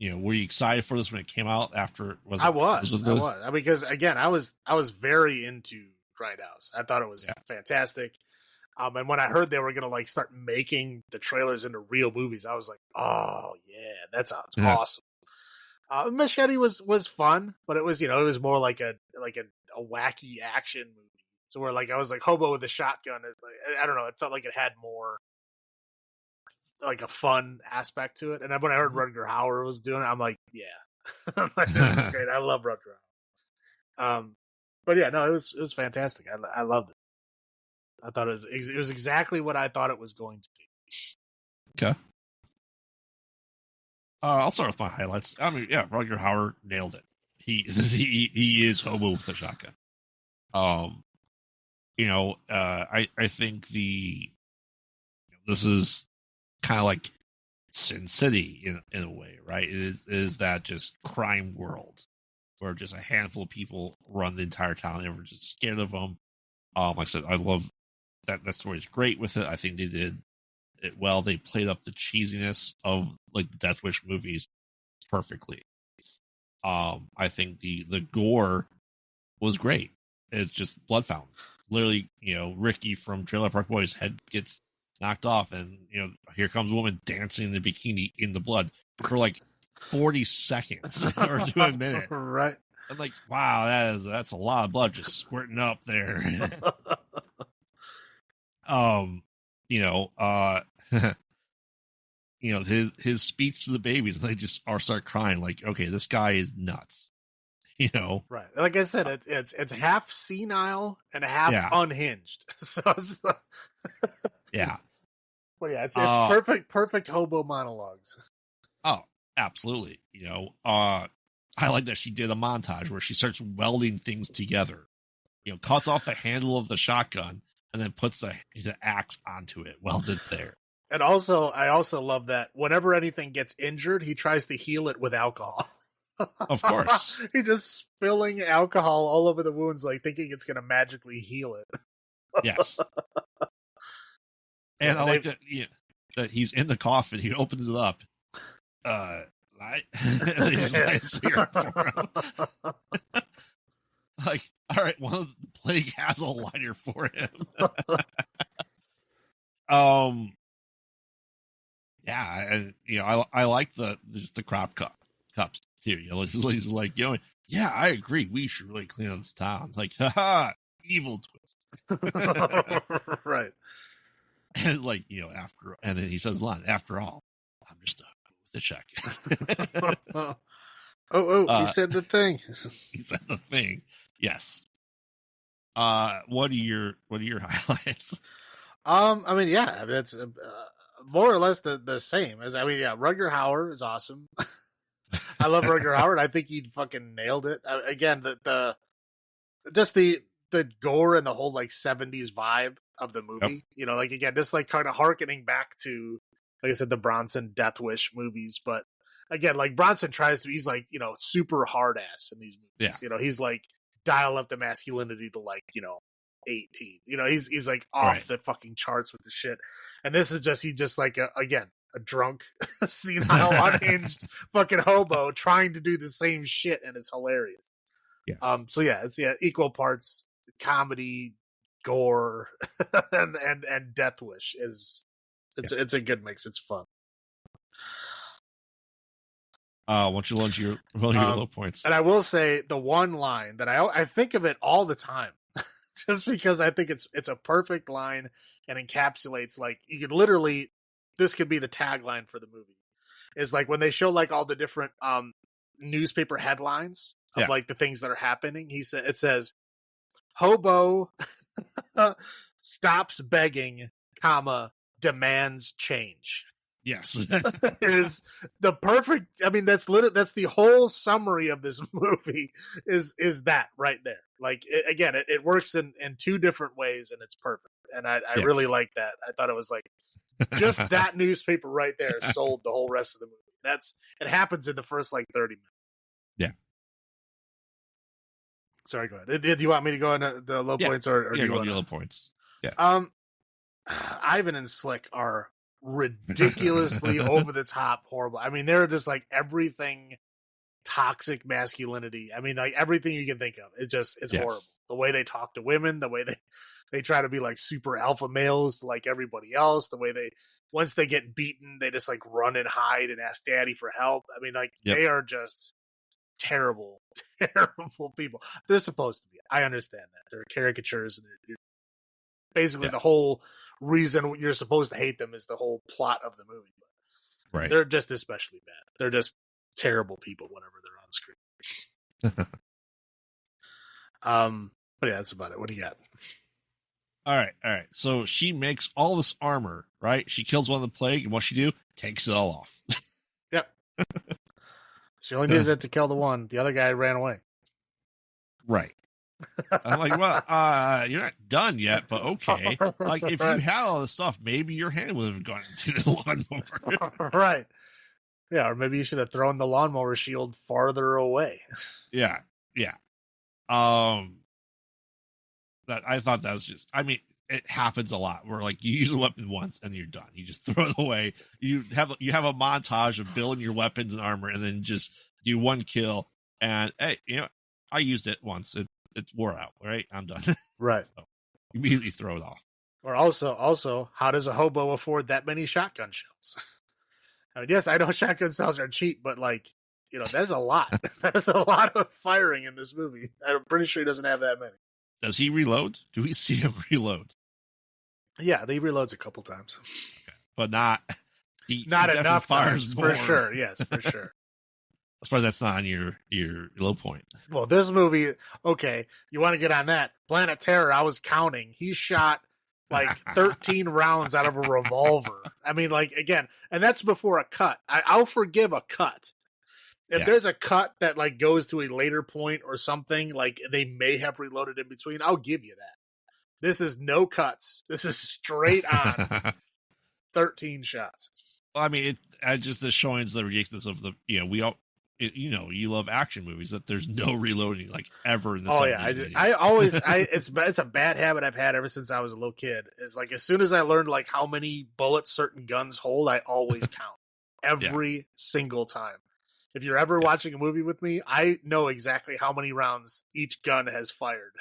were you excited for this when it came out? After I was. I mean, because again, I was very into Grindhouse. I thought it was fantastic. And when I heard they were gonna like start making the trailers into real movies, I was like, oh yeah, that sounds awesome. Machete was fun, but it was more like a wacky action movie. So where like I was like Hobo with a Shotgun is like, I don't know, it felt like it had more like a fun aspect to it. And then when I heard Rutger Hauer was doing it, I'm like, yeah, this is great. I love Rutger Hauer. But yeah, no, it was fantastic. I loved it. I thought it was exactly what I thought it was going to be. Okay. I'll start with my highlights. I mean, yeah, Rutger Hauer nailed it. He is Hobo with a Shotgun. I think this is kind of like Sin City in a way, right? It is that just crime world where just a handful of people run the entire town and we're just scared of them. Like I said, I love that story is great with it. I think they did it well. They played up the cheesiness of like the Death Wish movies perfectly. I think the gore was great. It's just blood fountains. Literally, Ricky from Trailer Park Boys' head gets knocked off, and here comes a woman dancing in the bikini in the blood for like 40 seconds or to a minute. Right. I'm like, wow, that's a lot of blood just squirting up there. His speech to the babies, and they just start crying. Like, okay, this guy is nuts. Right. Like I said, it's half senile and half unhinged. So it's yeah. Well, yeah, it's perfect hobo monologues. Oh, absolutely. I like that she did a montage where she starts welding things together. Cuts off the handle of the shotgun and then puts the axe onto it, welded there. And also, I also love that whenever anything gets injured, he tries to heal it with alcohol. Of course. He's just spilling alcohol all over the wounds, like thinking it's going to magically heal it. Yes. And I like that, that he's in the coffin. He opens it up. Light. And he just lights a cigarette for him. Like, all right, one of the plague has a lighter for him. Yeah, and I like just the crop cups too. He's like, yeah, I agree. We should really clean up this town. It's like, haha, evil twist. Right. And like, and then he says, "Line, after all, I'm just with the check." He said the thing. He said the thing. Yes. What are your highlights? I mean, it's more or less the same. Rutger Hauer is awesome. I love Rutger Hauer. I think he fucking nailed it. Again, the gore and the whole like 70s vibe of the movie. Yep. Again, just like kind of harkening back to, like I said, the Bronson Death Wish movies. But again, like Bronson he's like, super hard ass in these movies. Yeah. He's like dial up the masculinity to like, 18. He's like off the fucking charts with the shit. And this is he's just like a drunk, senile, unhinged fucking hobo trying to do the same shit, and it's hilarious. Yeah. It's equal parts comedy, gore, and Death Wish. It's a good mix. It's fun. Why don't you launch your low points? And I will say the one line that I think of it all the time, just because I think it's a perfect line and encapsulates, like, you could literally, this could be the tagline for the movie, is like when they show like all the different newspaper headlines of like the things that are happening. It says, "Hobo stops begging, demands change." Yes. Is the perfect, I mean, that's the whole summary of this movie is that right there. Like, it works in two different ways, and it's perfect. And I really like that. I thought it was like, just that newspaper right there sold the whole rest of the movie. It happens in the first like 30 minutes. Yeah. Sorry, go ahead. Did you want me to go into the low points or do you want low points? Yeah. Ivan and Slick are ridiculously over the top horrible. I mean, they're just like everything toxic masculinity. I mean, like everything you can think of. It's horrible. The way they talk to women, the way they try to be like super alpha males to like everybody else, the way once they get beaten, they just like run and hide and ask daddy for help. I mean, like they are just terrible, terrible people. They're supposed to be. I understand that. They're caricatures, and they're basically the whole reason you're supposed to hate them is the whole plot of the movie. But they're just especially bad. They're just terrible people whenever they're on screen. But yeah, that's about it. What do you got? All right. So she makes all this armor, right? She kills one of the plague, and what she do? Takes it all off. Yep. She only needed it to kill the one. The other guy ran away. Right. I'm like, well, you're not done yet, but okay. Like, if you had all this stuff, maybe your hand would have gone into the lawnmower. Right. Yeah, or maybe you should have thrown the lawnmower shield farther away. Yeah. That I thought that was just, I mean, it happens a lot where like you use a weapon once and you're done. You just throw it away. You have a montage of building your weapons and armor, and then just do one kill. And hey, I used it once. It wore out. Right, I'm done. Right. So immediately throw it off. Or also, how does a hobo afford that many shotgun shells? I mean, yes, I know shotgun shells are cheap, but like, there's a lot. There's a lot of firing in this movie. I'm pretty sure he doesn't have that many. Does he reload? Do we see him reload? Yeah, he reloads a couple times. Okay. But not enough times, for sure. Yes, for sure. As far as that's not on your low point. Well, this movie, okay, you want to get on that. Planet Terror, I was counting. He shot like 13 rounds out of a revolver. I mean, like, again, and that's before a cut. I'll forgive a cut. If there's a cut that like goes to a later point or something, like they may have reloaded in between, I'll give you that. This is no cuts. This is straight on 13 shots. Well, I mean, it just shows the ridiculous of the, you love action movies, that there's no reloading like ever in the 70s. Oh yeah, I always it's a bad habit I've had ever since I was a little kid. Is like as soon as I learned like how many bullets certain guns hold, I always count every single time. If you're ever watching a movie with me, I know exactly how many rounds each gun has fired.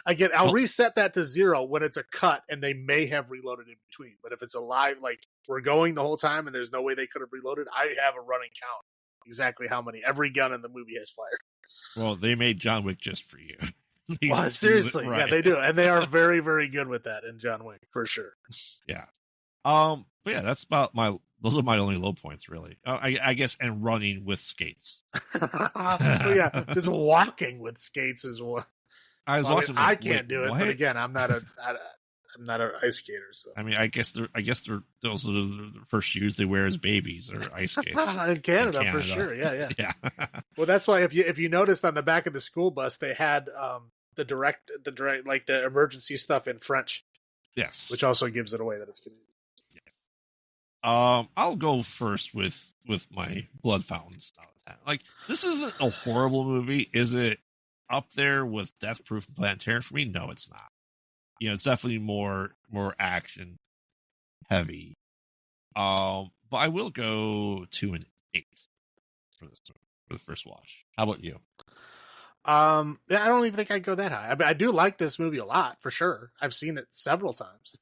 I'll reset that to 0 when it's a cut and they may have reloaded in between. But if it's a live, like we're going the whole time and there's no way they could have reloaded, I have a running count exactly how many every gun in the movie has fired. Well, they made John Wick just for you. Well, seriously, right. Yeah, they do, and they are very, very good with that in John Wick for sure. Yeah, but yeah, that's about those are my only low points, really. I guess, and running with skates. Yeah, just walking with skates is what. I was watching. I can't do it, but again, I'm not an ice skater. So I mean, I guess they're those are the first shoes they wear as babies or ice skates in Canada for sure. Yeah. Well, that's why if you noticed on the back of the school bus, they had the direct like the emergency stuff in French. Yes, which also gives it away that it's Canadian. I'll go first with my blood fountains. Like, this isn't a horrible movie. Is it up there with Death Proof and Planet Terror for me? No, it's not. It's definitely more action heavy. But I will go to an 8 for the first watch. How about you? Yeah, I don't even think I'd go that high. I mean, I do like this movie a lot for sure. I've seen it several times.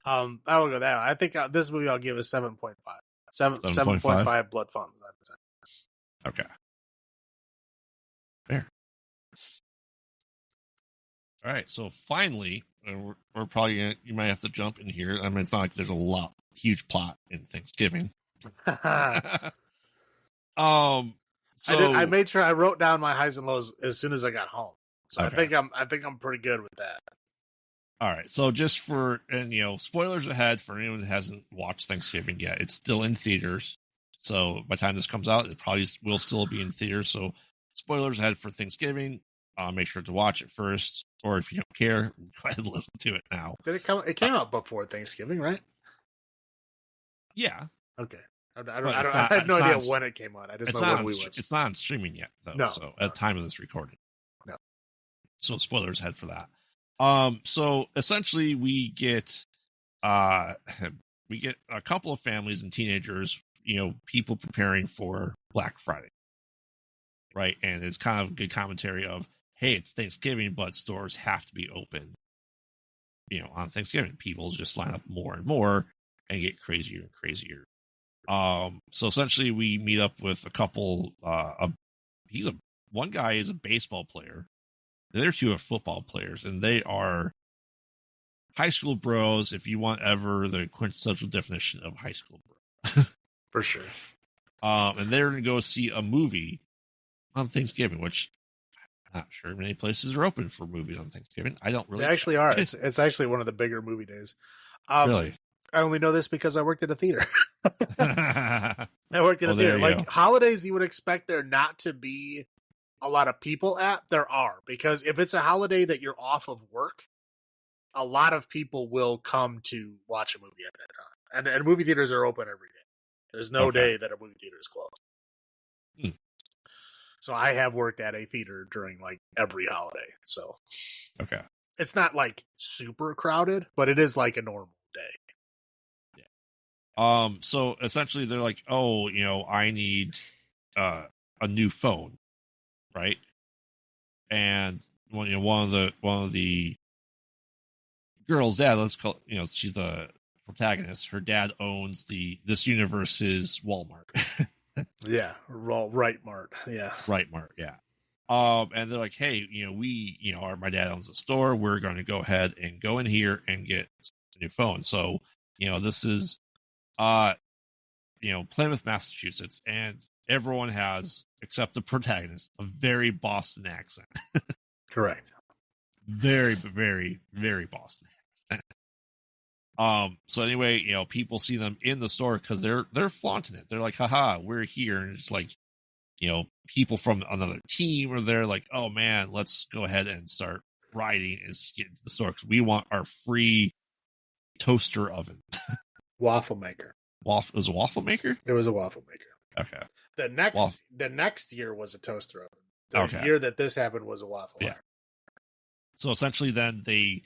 I will go that high. I think this movie I'll give a 7.5. 7.5 blood fountains. Okay. Fair. All right, so finally, we're probably you might have to jump in here. I mean, it's not like there's a huge plot in Thanksgiving. I made sure I wrote down my highs and lows as soon as I got home. So okay. I think I'm pretty good with that. All right, so just spoilers ahead for anyone that hasn't watched Thanksgiving yet. It's still in theaters, so by the time this comes out, it probably will still be in theaters. So spoilers ahead for Thanksgiving. Make sure to watch it first, or if you don't care, go ahead and listen to it now. Did it come? It came out before Thanksgiving, right? Yeah. Okay. I have no idea when it came out. I just know when we watched. It's not on streaming yet, though. No. So at the time of this recording. No. So spoilers ahead for that. So essentially we get a couple of families and teenagers, people preparing for Black Friday. Right. And it's kind of a good commentary of, hey, it's Thanksgiving, but stores have to be open. On Thanksgiving, people just line up more and more and get crazier and crazier. So essentially we meet up with a couple, one guy is a baseball player. The other two are football players, and they are high school bros, if you want ever the quintessential definition of high school bro. For sure. And they're going to go see a movie on Thanksgiving, which I'm not sure many places are open for movies on Thanksgiving. I don't really. They actually are. It's actually one of the bigger movie days. Really? I only know this because I worked at a theater. I worked at a theater. Like holidays, you would expect there not to be a lot of people at. There are, because if it's a holiday that you're off of work, a lot of people will come to watch a movie at that time. And movie theaters are open every day. There's no day that a movie theater is closed. So I have worked at a theater during like every holiday. So okay, it's not like super crowded, but it is like a normal day. Yeah. So essentially they're like, oh, I need a new phone, right? And one of the girls' dad, let's call she's the protagonist. Her dad owns this universe's Walmart. Yeah, Right Mart. Yeah, Right Mart. Yeah. And they're like, hey, my dad owns a store. We're going to go ahead and go in here and get a new phone. So, this is, Plymouth, Massachusetts, and everyone has, except the protagonist, a very Boston accent. Correct. Very, very, very Boston accent. So anyway, people see them in the store because they're flaunting it. They're like, haha, we're here. And it's like, people from another team are there like, oh man, let's go ahead and start riding and get into the store because we want our free toaster oven. Waffle maker. It was a waffle maker? It was a waffle maker. Okay. The next year was a toaster oven. The Okay. year that this happened was a waffle iron. So essentially, then they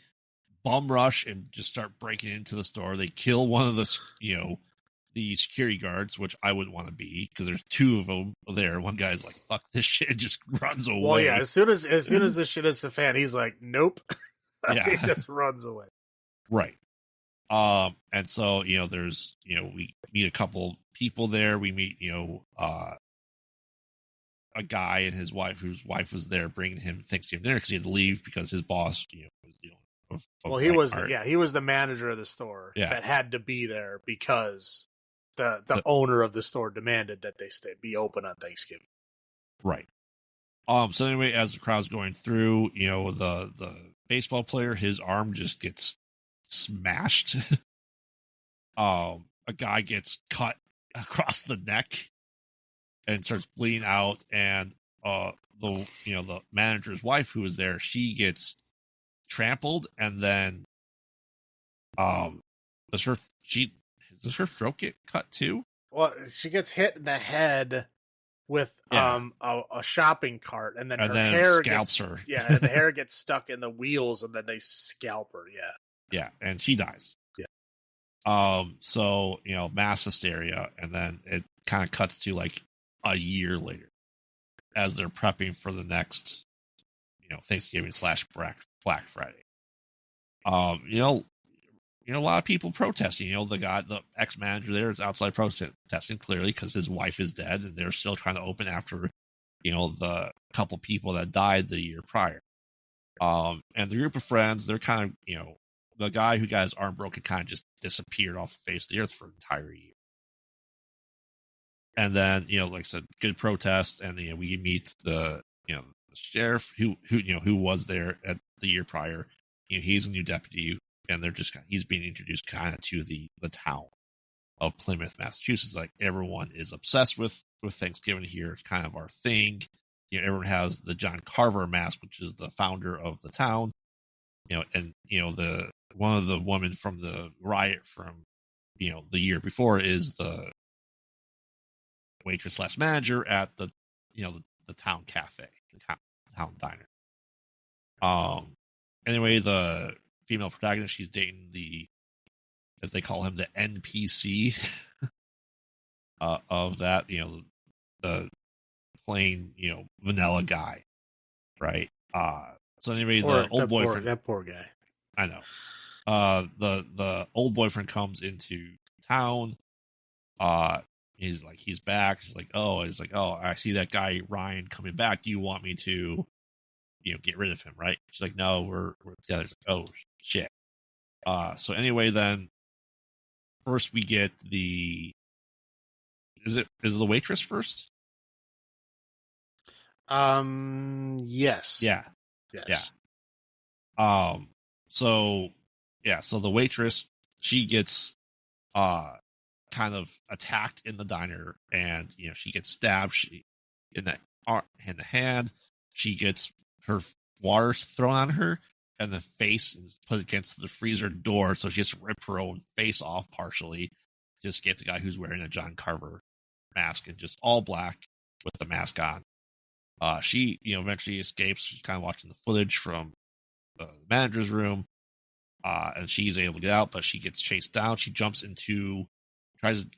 bum rush and just start breaking into the store. They kill one of the the security guards, which I wouldn't want to be because there's two of them there. One guy's like, "Fuck this shit," and just runs away. Well, yeah. As soon as this shit hits the fan, he's like, "Nope." Yeah. He just runs away. Right. And so, there's, we meet a couple people there. We meet, a guy and his wife, whose wife was there bringing him Thanksgiving dinner because he had to leave because his boss, was dealing with. Well, he was the manager of the store that had to be there because the owner of the store demanded that they be open on Thanksgiving. Right. So anyway, as the crowd's going through, the baseball player, his arm just gets smashed. A guy gets cut across the neck and starts bleeding out, and the manager's wife who was there, she gets trampled, and then does her throat get cut too? Well, she gets hit in the head with a shopping cart, and then her hair scalps her. Yeah, and the hair gets stuck in the wheels, and then they scalp her. Yeah, and she dies. Yeah. So mass hysteria, and then it kind of cuts to like a year later as they're prepping for the next Thanksgiving / Black Friday. A lot of people protesting. The ex-manager there is outside protesting clearly because his wife is dead, and they're still trying to open after the couple people that died the year prior. And the group of friends, they're kind of the guy who got his arm broken kind of just disappeared off the face of the earth for an entire year. And then, like I said, good protest, and we meet the sheriff who was there at the year prior. He's a new deputy, and he's being introduced kind of to the town of Plymouth, Massachusetts. Like, everyone is obsessed with Thanksgiving here. It's kind of our thing. Everyone has the John Carver mask, which is the founder of the town. And the one of the women from the riot from the year before is the waitress / manager at the town cafe, the town diner. Anyway, the female protagonist, she's dating as they call him, the NPC of that, the plain, vanilla guy, right? So anyway, the old boyfriend, that poor guy. I know. The old boyfriend comes into town. He's back. He's like, oh, I see that guy Ryan coming back. Do you want me to, get rid of him? Right? She's like, no, we're together. He's like, oh shit. So anyway, then first we get is it the waitress first? Yes. Yeah. Yes. Yeah. So the waitress, she gets kind of attacked in the diner, and she gets stabbed in the hand. She gets her water thrown on her, and the face is put against the freezer door, so she has to rip her own face off partially to escape the guy who's wearing a John Carver mask and just all black with the mask on. She eventually escapes. She's kind of watching the footage from the manager's room, and she's able to get out, but she gets chased down. She tries to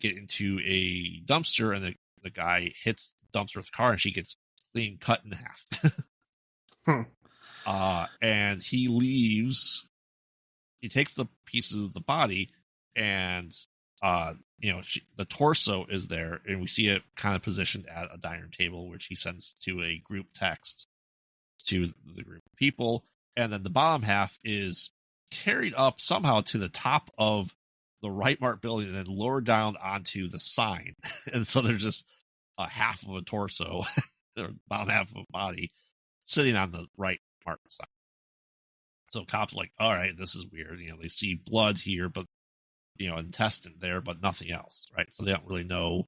get into a dumpster, and the guy hits the dumpster with the car, and she gets clean cut in half. And he leaves. He takes the pieces of the body, and the torso is there, and we see it kind of positioned at a diner table, which he sends to a group text to the group of people, and then the bottom half is carried up somehow to the top of the Right Mart building and then lowered down onto the sign. And so there's just a half of a torso, or bottom half of a body, sitting on the Right Mart sign. So cops are like, all right, this is weird. They see blood here, but, intestine there, but nothing else, right? So they don't really know.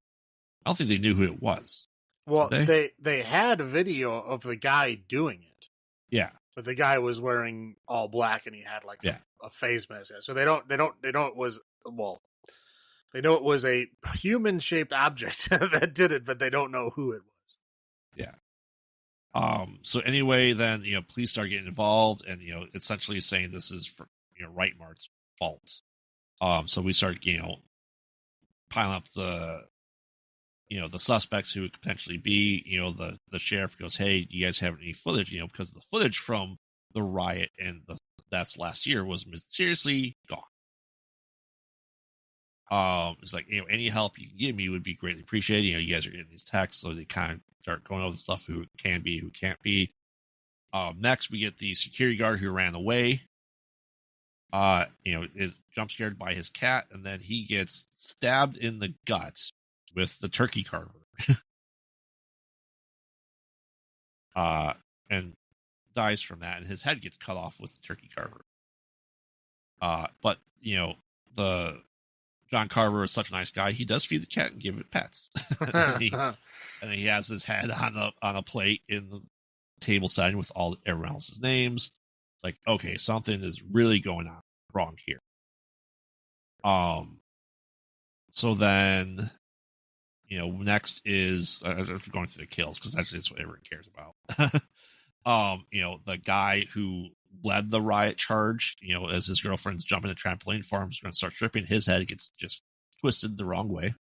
I don't think they knew who it was. Well, they had a video of the guy doing it. Yeah. But the guy was wearing all black, and he had a face mask. So they don't They know it was a human-shaped object that did it, but they don't know who it was. Yeah. So anyway, then, police start getting involved and, essentially saying this is for, Rightmart's fault. So we start, piling up the suspects who would potentially be, the sheriff goes, hey, do you guys have any footage? Because the footage from the riot and that's last year was mysteriously gone. It's like, any help you can give me would be greatly appreciated. You guys are getting these texts, so they kind of start going over the stuff who can be, who can't be. Next, we get the security guard who ran away. Is jump scared by his cat, and then he gets stabbed in the guts with the turkey carver. And dies from that, and his head gets cut off with the turkey carver. But the John Carver is such a nice guy. He does feed the cat and give it pets. and he has his head on a plate in the table setting with everyone else's names. Like, okay, something is really going on wrong here. So then, next is going through the kills because that's what everyone cares about. The guy who led the riot charge, as his girlfriend's jumping the trampoline farm, is going to start stripping. His head gets just twisted the wrong way.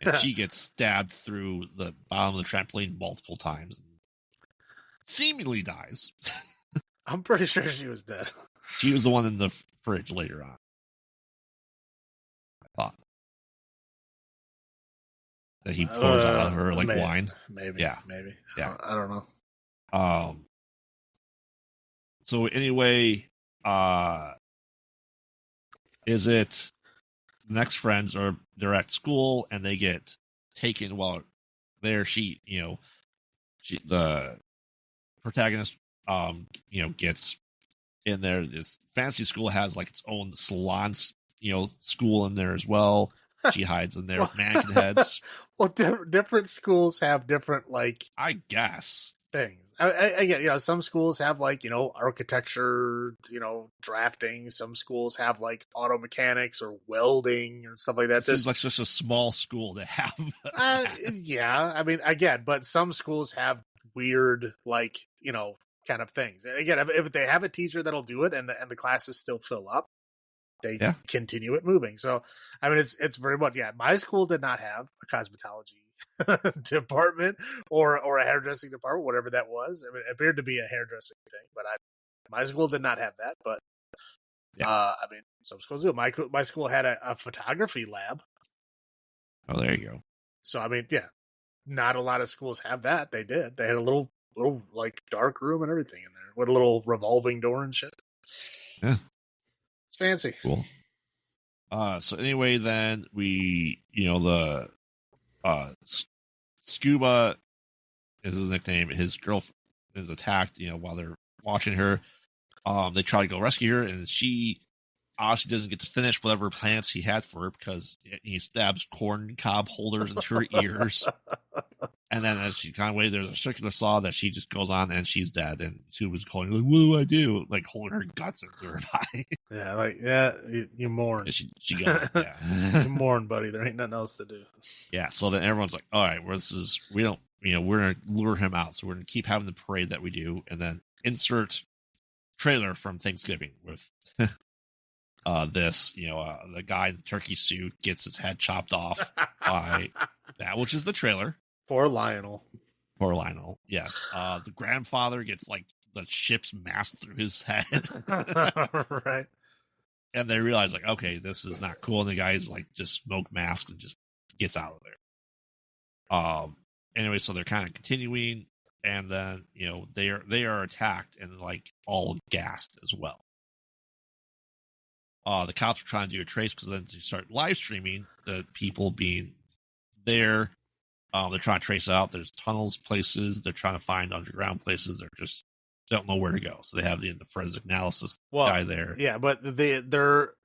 And she gets stabbed through the bottom of the trampoline multiple times and seemingly dies. I'm pretty sure she was dead. She was the one in the fridge later on. I thought. That he pours out of her like maybe, wine. Maybe. Yeah. Maybe. Yeah. I don't know. So anyway, is it the next friends or they're at school and they get taken while there? The protagonist, gets in there. This fancy school has like its own salon, school in there as well. She hides in there with mannequin heads. Well, different schools have different, I guess, things. I get, some schools have architecture, drafting. Some schools have auto mechanics or welding and stuff like that. This is like such a small school to have. Yeah, I mean, again, but some schools have weird, kind of things. And again, if they have a teacher that'll do it and the classes still fill up, they continue it moving. So, I mean, it's very much, my school did not have a cosmetology department or a hairdressing department, whatever that was. I mean, it appeared to be a hairdressing thing, but my school did not have that. But I mean, some schools do. My school had a photography lab. Oh, there you go. So, I mean, not a lot of schools have that. They did. They had a little dark room and everything in there with a little revolving door and shit. Yeah. It's fancy. Cool. So anyway, then we, the Scuba is his nickname. His girlfriend is attacked, while they're watching her. They try to go rescue her, and she obviously doesn't get to finish whatever plans he had for her because he stabs corn cob holders into her ears. And then as she kind of waits, there's a circular saw that she just goes on and she's dead. And she was calling, like, what do I do? Like holding her guts into her body. Yeah, you mourn. And she got it. Yeah. You mourn, buddy. There ain't nothing else to do. Yeah. So then everyone's like, all right, we're going to lure him out. So we're going to keep having the parade that we do. And then insert trailer from Thanksgiving with the guy in the turkey suit gets his head chopped off by that, which is the trailer. Poor Lionel. Yes. The grandfather gets the ship's mast through his head. Right. And they realize okay, this is not cool. And the guy's just smoke mask and just gets out of there. Anyway, so they're kind of continuing, and then they are attacked and all gassed as well. The cops are trying to do a trace because then they start live streaming the people being there. They're trying to trace it out. There's tunnels, places. They're trying to find underground places. They're just don't know where to go. So they have the forensic analysis guy there. Yeah, but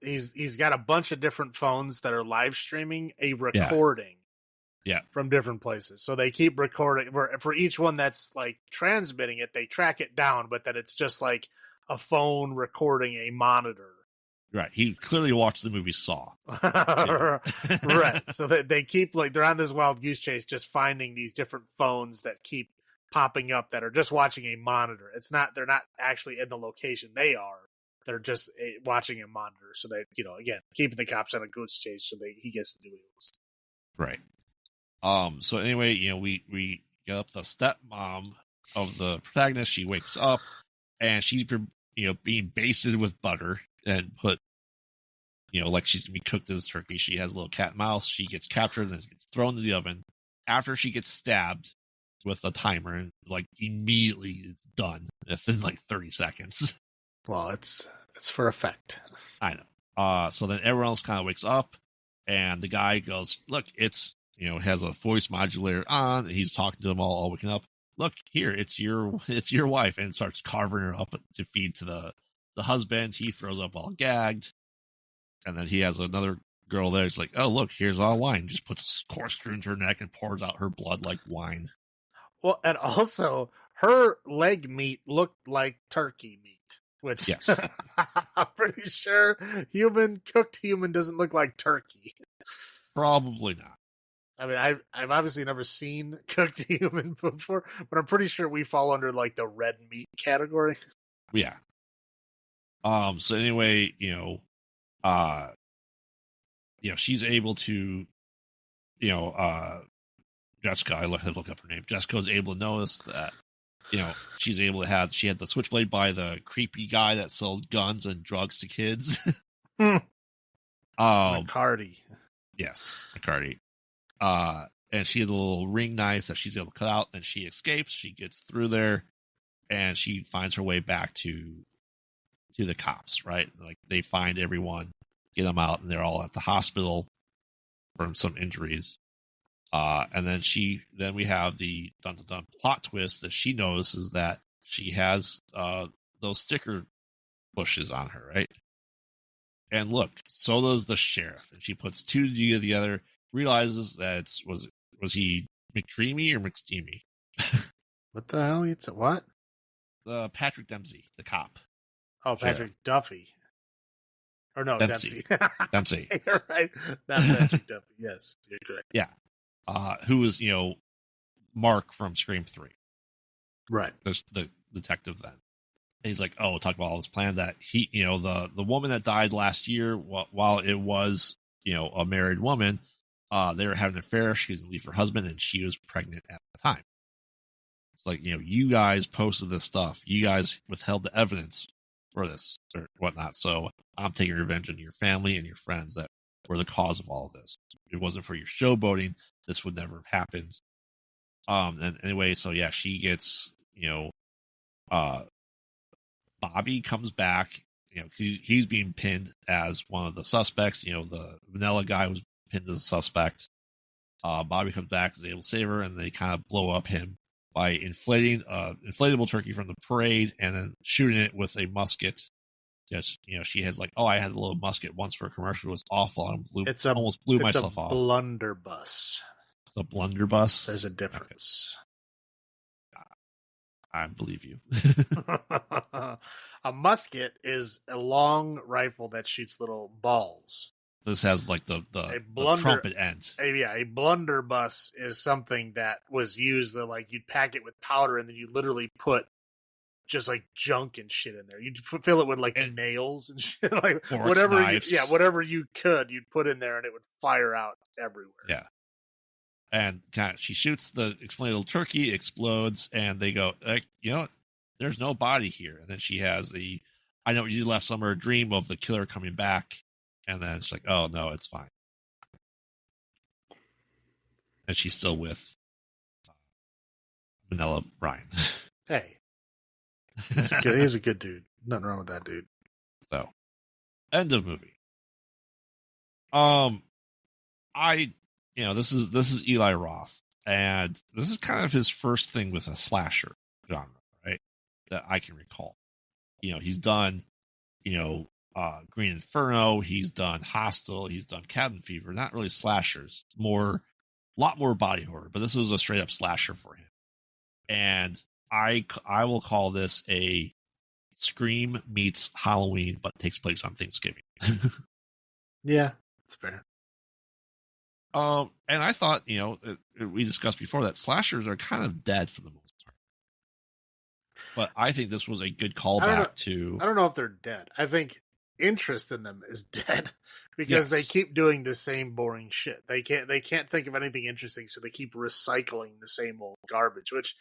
he's got a bunch of different phones that are live streaming a recording. Yeah. From different places. So they keep recording for each one that's transmitting it. They track it down, but then it's just a phone recording a monitor. Right. He clearly watched the movie Saw. Right. So they keep like they're on this wild goose chase, just finding these different phones that keep popping up that are just watching a monitor. They're not actually in the location they are. They're just watching a monitor. So that, again, keeping the cops on a goose chase so he gets to do what he wants. Right. So anyway, we get up the stepmom of the protagonist. She wakes up and she's being basted with butter and put, like she's gonna be cooked as turkey. She has a little cat and mouse. She gets captured and gets thrown into the oven. After she gets stabbed with a timer, and like immediately it's done within like 30 seconds. Well, it's for effect. I know. So then everyone else kind of wakes up, and the guy goes, "Look, it's has a voice modulator on." He's talking to them all waking up. Look here, it's your wife, and starts carving her up to feed to the husband. He throws up all gagged, and then he has another girl there. It's like, "Oh, look, here's all wine." Just puts a corkscrew into her neck and pours out her blood like wine. Well, and also her leg meat looked like turkey meat. Which, yes. I'm pretty sure cooked human doesn't look like turkey. Probably not. I mean, I've obviously never seen cooked human before, but I'm pretty sure we fall under like the red meat category. Yeah. So anyway, she's able to, Jessica, I had to look up her name. Jessica's able to notice that, she had the switchblade by the creepy guy that sold guns and drugs to kids. McCarty. Yes, McCarty. And she had a little ring knife that she's able to cut out, and she escapes. She gets through there, and she finds her way back to the cops, right? Like, they find everyone, get them out, and they're all at the hospital from some injuries. And then we have the dun-dun-dun plot twist that she notices that she has those sticker bushes on her, right? And look, so does the sheriff. And she puts two together, realizes that was he McDreamy or McSteamy? What the hell? What? Patrick Dempsey, the cop. Oh, Patrick sheriff. Duffy. Or no, Dempsey. Dempsey. You're right. Not Patrick Duffy. Yes, you're correct. Yeah. Who was, Mark from Scream 3. Right. The detective then. And he's like, oh, we'll talk about all this plan that he, the woman that died last year, while it was, a married woman, they were having an affair. She was going to leave her husband, and she was pregnant at the time. It's like, you guys posted this stuff. You guys withheld the evidence for this or whatnot. So I'm taking revenge on your family and your friends that were the cause of all of this. If it wasn't for your showboating, this would never have happened. And anyway, so yeah, she gets, Bobby comes back, he's being pinned as one of the suspects. The vanilla guy was pinned as a suspect. Bobby comes back, is able to save her, and they kind of blow up him by inflating inflatable turkey from the parade and then shooting it with a musket. Just, she has like, oh, I had a little musket once for a commercial. It was awful. I almost blew myself off. It's a blunderbuss. The blunderbuss. There's a difference. Okay. I believe you. A musket is a long rifle that shoots little balls. This has like the trumpet end. A blunderbuss is something that was used that like you'd pack it with powder and then you literally put just like junk and shit in there. You'd fill it with like nails and shit, like forks, whatever. whatever you could, you'd put in there and it would fire out everywhere. Yeah. And she shoots the explodable turkey, explodes, and they go, there's no body here. And then she has I know what you did last summer, dream of the killer coming back. And then she's like, oh, no, it's fine. And she's still with Vanilla Brian. Hey. He's a good dude. Nothing wrong with that dude. So, end of movie. This is Eli Roth, and this is kind of his first thing with a slasher genre, right? That I can recall. He's done, Green Inferno, he's done Hostel, he's done Cabin Fever. Not really slashers, a lot more body horror, but this was a straight up slasher for him. And I will call this a Scream meets Halloween, but takes place on Thanksgiving. Yeah, it's fair. And I thought, we discussed before that slashers are kind of dead for the most part. But I think this was a good callback to. I don't know if they're dead. I think interest in them is dead because they keep doing the same boring shit. They can't think of anything interesting, so they keep recycling the same old garbage, which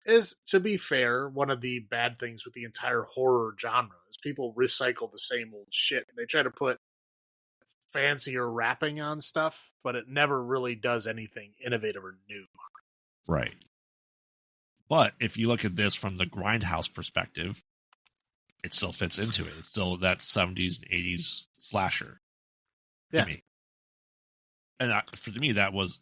is, to be fair, one of the bad things with the entire horror genre is people recycle the same old shit. They try to put fancier wrapping on stuff, but it never really does anything innovative or new. Right. But if you look at this from the Grindhouse perspective, it still fits into it. It's still that 70s and 80s slasher. Yeah. To me. And to me, it was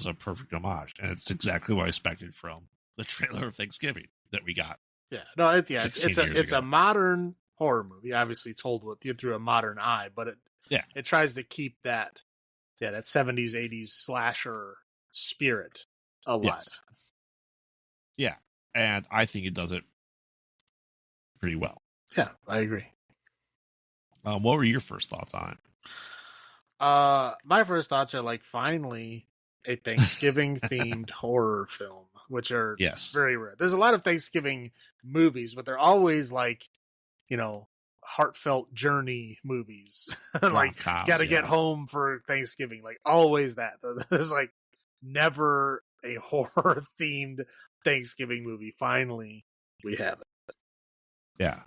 a perfect homage, and it's exactly what I expected from the trailer of Thanksgiving that we got. Yeah, no, it's a modern horror movie, obviously told through a modern eye, but it tries to keep that 70s 80s slasher spirit alive. Yes. Yeah, and I think it does it pretty well. Yeah, I agree. What were your first thoughts on it? My first thoughts are finally a Thanksgiving themed horror film, which are very rare. There's a lot of Thanksgiving movies, but they're always heartfelt journey movies. Gotta get home for Thanksgiving. Always that. There's never a horror themed Thanksgiving movie. Finally, we have it. Yeah.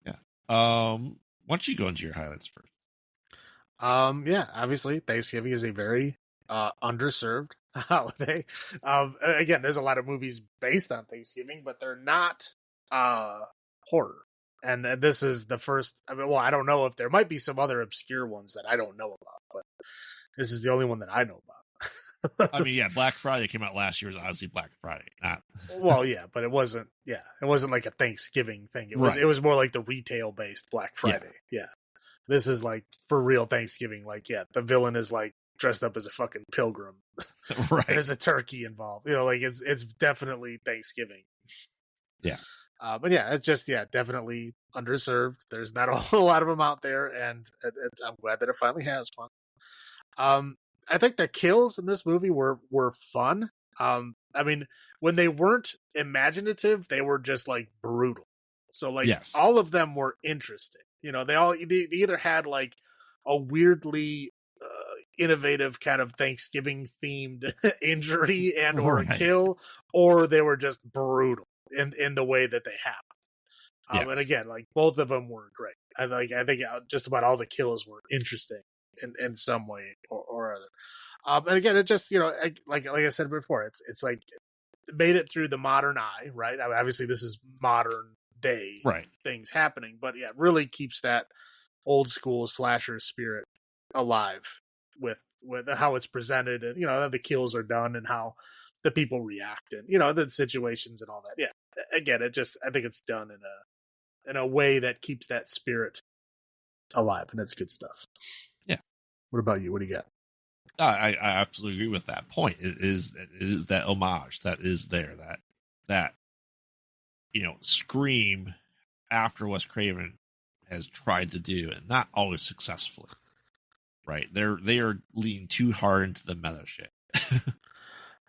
Yeah. Why don't you go into your highlights first? Obviously Thanksgiving is a very underserved holiday. Again, there's a lot of movies based on Thanksgiving, but they're not horror. And this is the first. I don't know if there might be some other obscure ones that I don't know about, but this is the only one that I know about. Black Friday came out last year. It was obviously Black Friday, not. Well, yeah, but it wasn't. Yeah, it wasn't like a Thanksgiving thing. It was. Right. It was more like the retail based Black Friday. Yeah. This is for real Thanksgiving. The villain is dressed up as a fucking pilgrim. Right. There's a turkey involved. It's definitely Thanksgiving. Yeah. But yeah, it's just, definitely underserved. There's not a whole lot of them out there, and I'm glad that it finally has one. I think the kills in this movie were fun. When they weren't imaginative, they were just brutal. So all of them were interesting. They either had a weirdly innovative kind of Thanksgiving themed injury and or a kill, or they were just brutal in the way that they happened. And again, both of them were great. I think just about all the kills were interesting in some way or other. And again, it just like I said before, it's it made it through the modern eye, right? Obviously, this is modern day things happening, but it really keeps that old school slasher spirit alive with how it's presented, and how the kills are done and how the people react, and the situations and all that. Yeah, again, I think it's done in a way that keeps that spirit alive, and that's good stuff. Yeah. What about you? What do you got? I absolutely agree with that point. It is that homage that is there, that Scream after Wes Craven has tried to do, and not always successfully. Right? They are leaning too hard into the meta shit.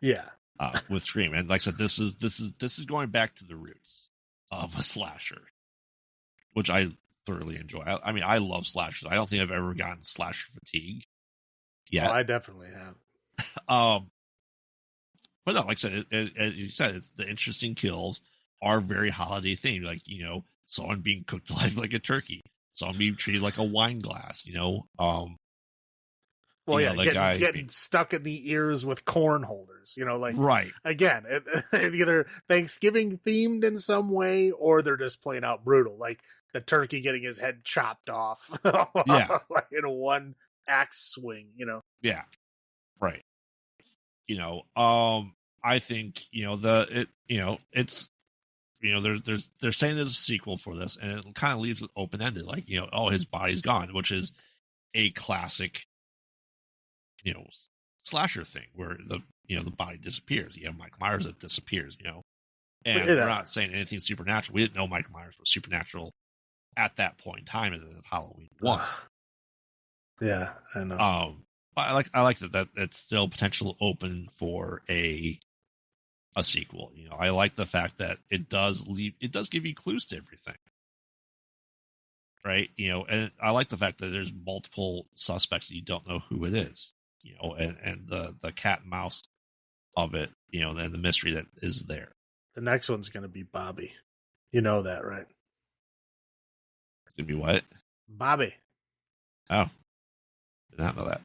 Yeah. With Scream, and like I said, this is going back to the roots of a slasher, which I thoroughly enjoy. I love slashers. I don't think I've ever gotten slasher fatigue. Yeah, I definitely have. But no, like I said, as you said, it's the interesting kills are very holiday themed. Someone being cooked alive like a turkey, someone being treated like a wine glass. Getting stuck in the ears with corn holders. Right. Again, either Thanksgiving themed in some way, or they're just plain out brutal. Like the turkey getting his head chopped off. Yeah. In a one axe swing. Yeah. Right. I think it's they're saying there's a sequel for this, and it kind of leaves it open ended. His body's gone, which is a classic slasher thing where the body disappears. You have Michael Myers that disappears, and Yeah. we're not saying anything supernatural. We didn't know Michael Myers was supernatural at that point in time in Halloween 1. Yeah, I know. But I like that it's still potential open for a sequel. I like the fact that it does give you clues to everything. Right? And I like the fact that there's multiple suspects and you don't know who it is. And the cat and mouse of it, and the mystery that is there. The next one's going to be Bobby. You know that, right? It's going to be what? Bobby. Oh. Did not know that.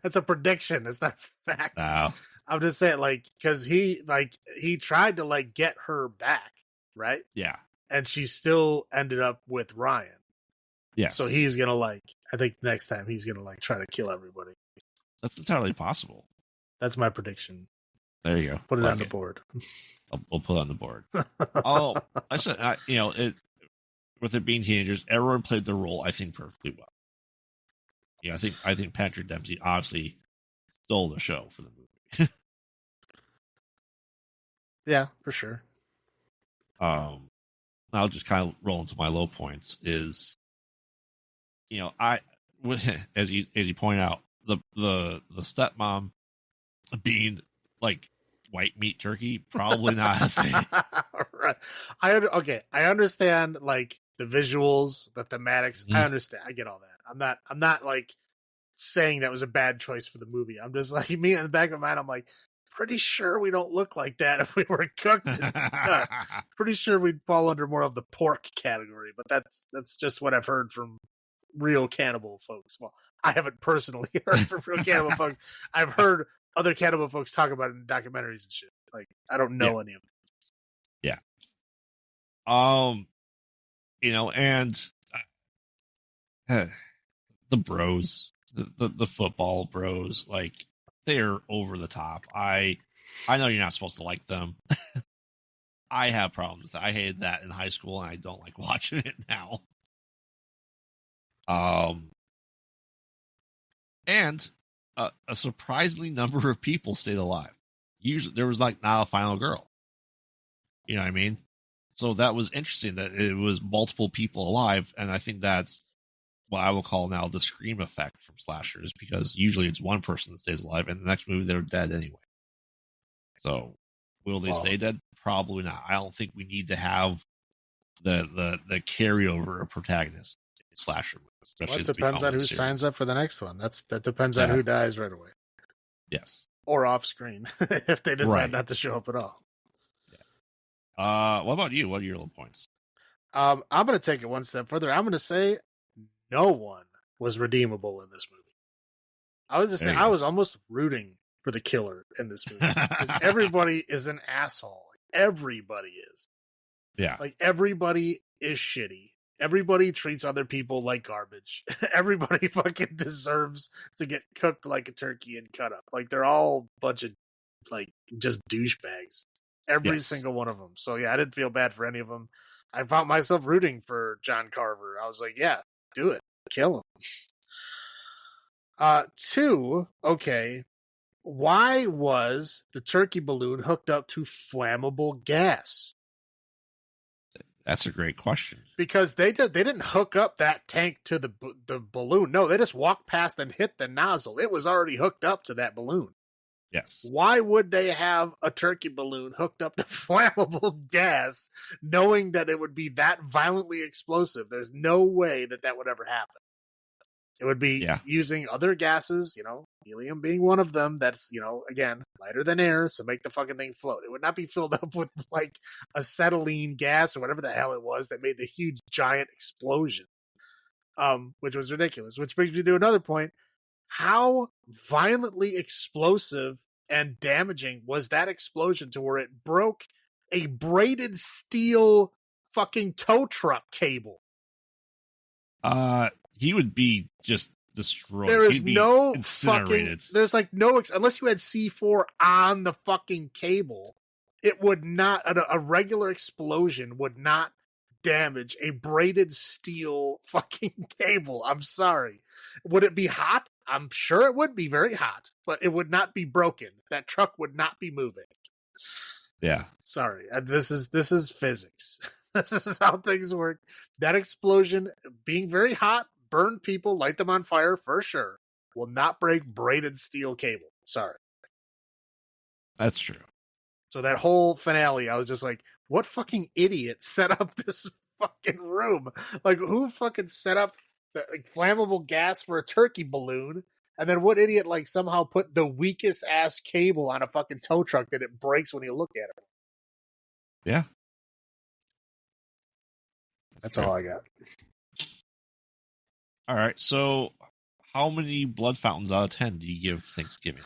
That's a prediction. It's not a fact. No. I'm just saying, because he tried to get her back, right? Yeah. And she still ended up with Ryan. Yeah. So he's gonna I think next time he's gonna try to kill everybody. That's entirely possible. That's my prediction. There you go. Put it on the board. We'll put it on the board. I said, with it being teenagers, everyone played the role, I think, perfectly well. I think Patrick Dempsey obviously stole the show for the movie. Yeah, for sure. I'll just kind of roll into my low points. Is as you point out, the stepmom being white meat turkey, probably not a thing. Right. I understand the visuals, the thematics. I understand. I get all that. I'm not saying that was a bad choice for the movie. I'm just me in the back of my mind, I'm pretty sure we don't look like that if we were cooked. Pretty sure we'd fall under more of the pork category, but that's just what I've heard from real cannibal folks. Well, I haven't personally heard from real cannibal folks. I've heard other cannibal folks talk about it in documentaries and shit. I don't know any of them. Yeah. And the bros, the football bros, they're over the top. I know you're not supposed to like them. I have problems with it. I hated that in high school, and I don't like watching it now. And a surprisingly number of people stayed alive. Usually, there was not a final girl. You know what I mean? So that was interesting that it was multiple people alive, and I think that's what I will call now the scream effect from slashers, because usually it's one person that stays alive, and the next movie they're dead anyway. So will they stay dead? Probably not. I don't think we need to have the carryover of protagonists in slasher movies. Well, it depends on who signs up for the next one. That depends on who dies right away. Yes. Or off screen if they decide not to show up at all. Yeah. What about you? What are your little points? I'm going to take it one step further. I'm going to say no one was redeemable in this movie. I was just saying, I was almost rooting for the killer in this movie. Because everybody is an asshole. Everybody is. Yeah. Everybody is shitty. Everybody treats other people like garbage. Everybody fucking deserves to get cooked like a turkey and cut up. They're all a bunch of, just douchebags. Every single one of them. So, yeah, I didn't feel bad for any of them. I found myself rooting for John Carver. I was like, yeah, do it. Kill him. 2, okay. Why was the turkey balloon hooked up to flammable gas? That's a great question. Because they didn't hook up that tank to the balloon. No, they just walked past and hit the nozzle. It was already hooked up to that balloon. Yes. Why would they have a turkey balloon hooked up to flammable gas, knowing that it would be that violently explosive? There's no way that would ever happen. It would be using other gases, helium being one of them. That's, again, lighter than air, so make the fucking thing float. It would not be filled up with acetylene gas or whatever the hell it was that made the huge giant explosion, which was ridiculous. Which brings me to another point. How violently explosive and damaging was that explosion to where it broke a braided steel fucking tow truck cable? He would be just destroyed. There is no incinerated. There's no, unless you had C4 on the fucking cable, it would not, a regular explosion would not damage a braided steel fucking cable. I'm sorry. Would it be hot? I'm sure it would be very hot, but it would not be broken. That truck would not be moving. Yeah. Sorry, this is physics. This is how things work. That explosion, being very hot, burn people, light them on fire for sure, will not break braided steel cable. Sorry. That's true. So that whole finale, I was just like, what fucking idiot set up this fucking room? Like, who fucking set up the flammable gas for a turkey balloon? And then what idiot, like, somehow put the weakest ass cable on a fucking tow truck that it breaks when you look at it? Yeah. That's all I got. All right. So, how many blood fountains out of 10 do you give Thanksgiving?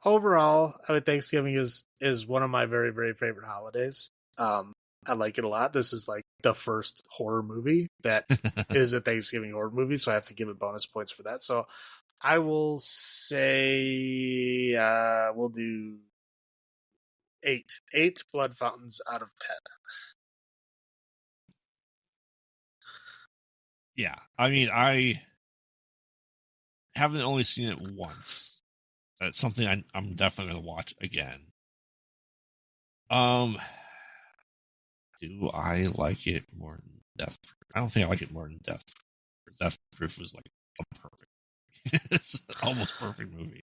Overall, I mean, Thanksgiving is one of my very, very favorite holidays. I like it a lot. This is like the first horror movie that is a Thanksgiving horror movie, so I have to give it bonus points for that. So I will say we'll do 8 blood fountains out of 10. Yeah. I mean, I haven't only seen it once. That's something I'm definitely going to watch again. Do I like it more than Death Proof? I don't think I like it more than Death Proof. Death Proof was like a perfect, it's almost perfect movie.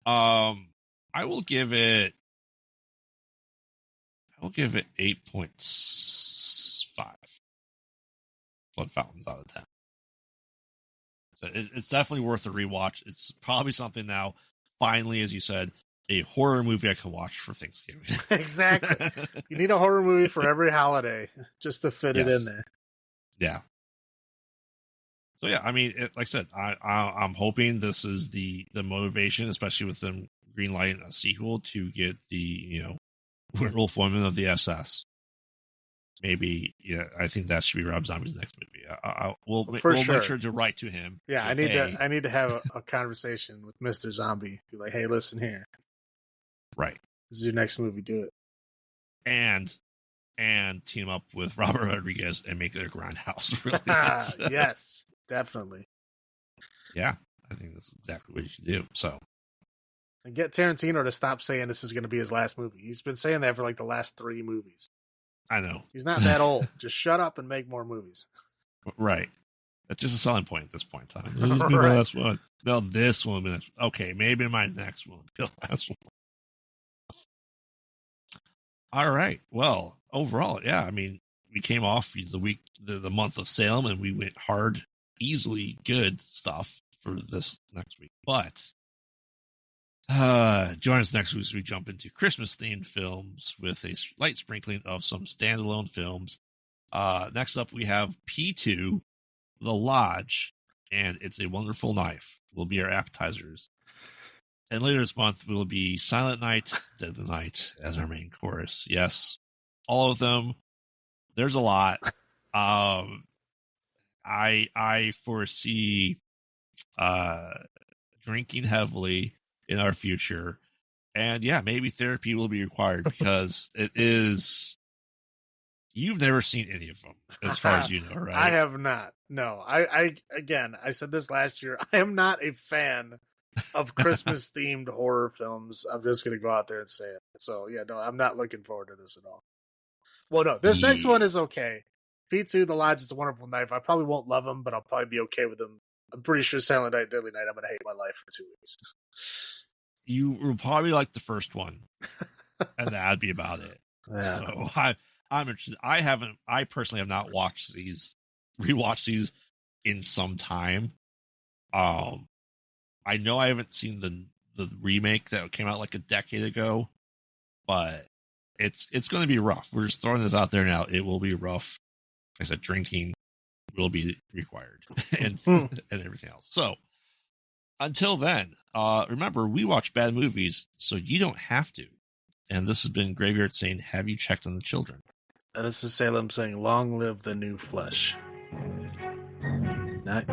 I will give it 8.5 blood fountains out of 10. So it's definitely worth a rewatch. It's probably something now, finally, as you said, a horror movie I can watch for Thanksgiving. Exactly. You need a horror movie for every holiday just to fit it in there. Yeah. So yeah, I mean, like I said, I'm hoping this is the motivation, especially with them greenlighting a sequel, to get the werewolf woman of the SS. Maybe, yeah, I think that should be Rob Zombie's next movie. We'll make sure to write to him. Yeah, I need to have a conversation with Mr. Zombie. Be like, hey, listen here. Right. This is your next movie. Do it. And team up with Robert Rodriguez and make it a Grindhouse release. Yes, definitely. Yeah, I think that's exactly what you should do. So, and get Tarantino to stop saying this is going to be his last movie. He's been saying that for like the last 3 movies. I know. He's not that old. Just shut up and make more movies. Right. That's just a selling point at this point in time. This will be my last one. No, this one will be next. Okay, maybe my next one will be the last one. All right. Well, overall, yeah, I mean, we came off the month of Salem, and we went hard, easily good stuff for this next week. But join us next week as we jump into Christmas-themed films with a slight sprinkling of some standalone films. Next up, we have P2, The Lodge, and It's a Wonderful Knife will be our appetizers. And later this month will be Silent Night, Deadly Night as our main chorus. Yes, all of them. There's a lot. I foresee drinking heavily in our future, and yeah, maybe therapy will be required because it is. You've never seen any of them, as far as you know, right? I have not. No, I said this last year. I am not a fan of Christmas themed horror films. I'm just gonna go out there and say it. So yeah, no, I'm not looking forward to this at all. Well, no, this next one is okay. P2, The Lodge, It's a Wonderful Knife. I probably won't love them, but I'll probably be okay with them. I'm pretty sure Silent Night, Deadly Night, I'm gonna hate my life for 2 weeks. You will probably like the first one, and that'd be about it. Yeah. So I'm interested. I personally have not rewatched these in some time. I know I haven't seen the remake that came out like a decade ago, but it's going to be rough. We're just throwing this out there now. It will be rough. Like I said, drinking will be required and everything else. So until then, remember, we watch bad movies, so you don't have to. And this has been Graveyard saying, have you checked on the children? And this is Salem saying, long live the new flesh. Night.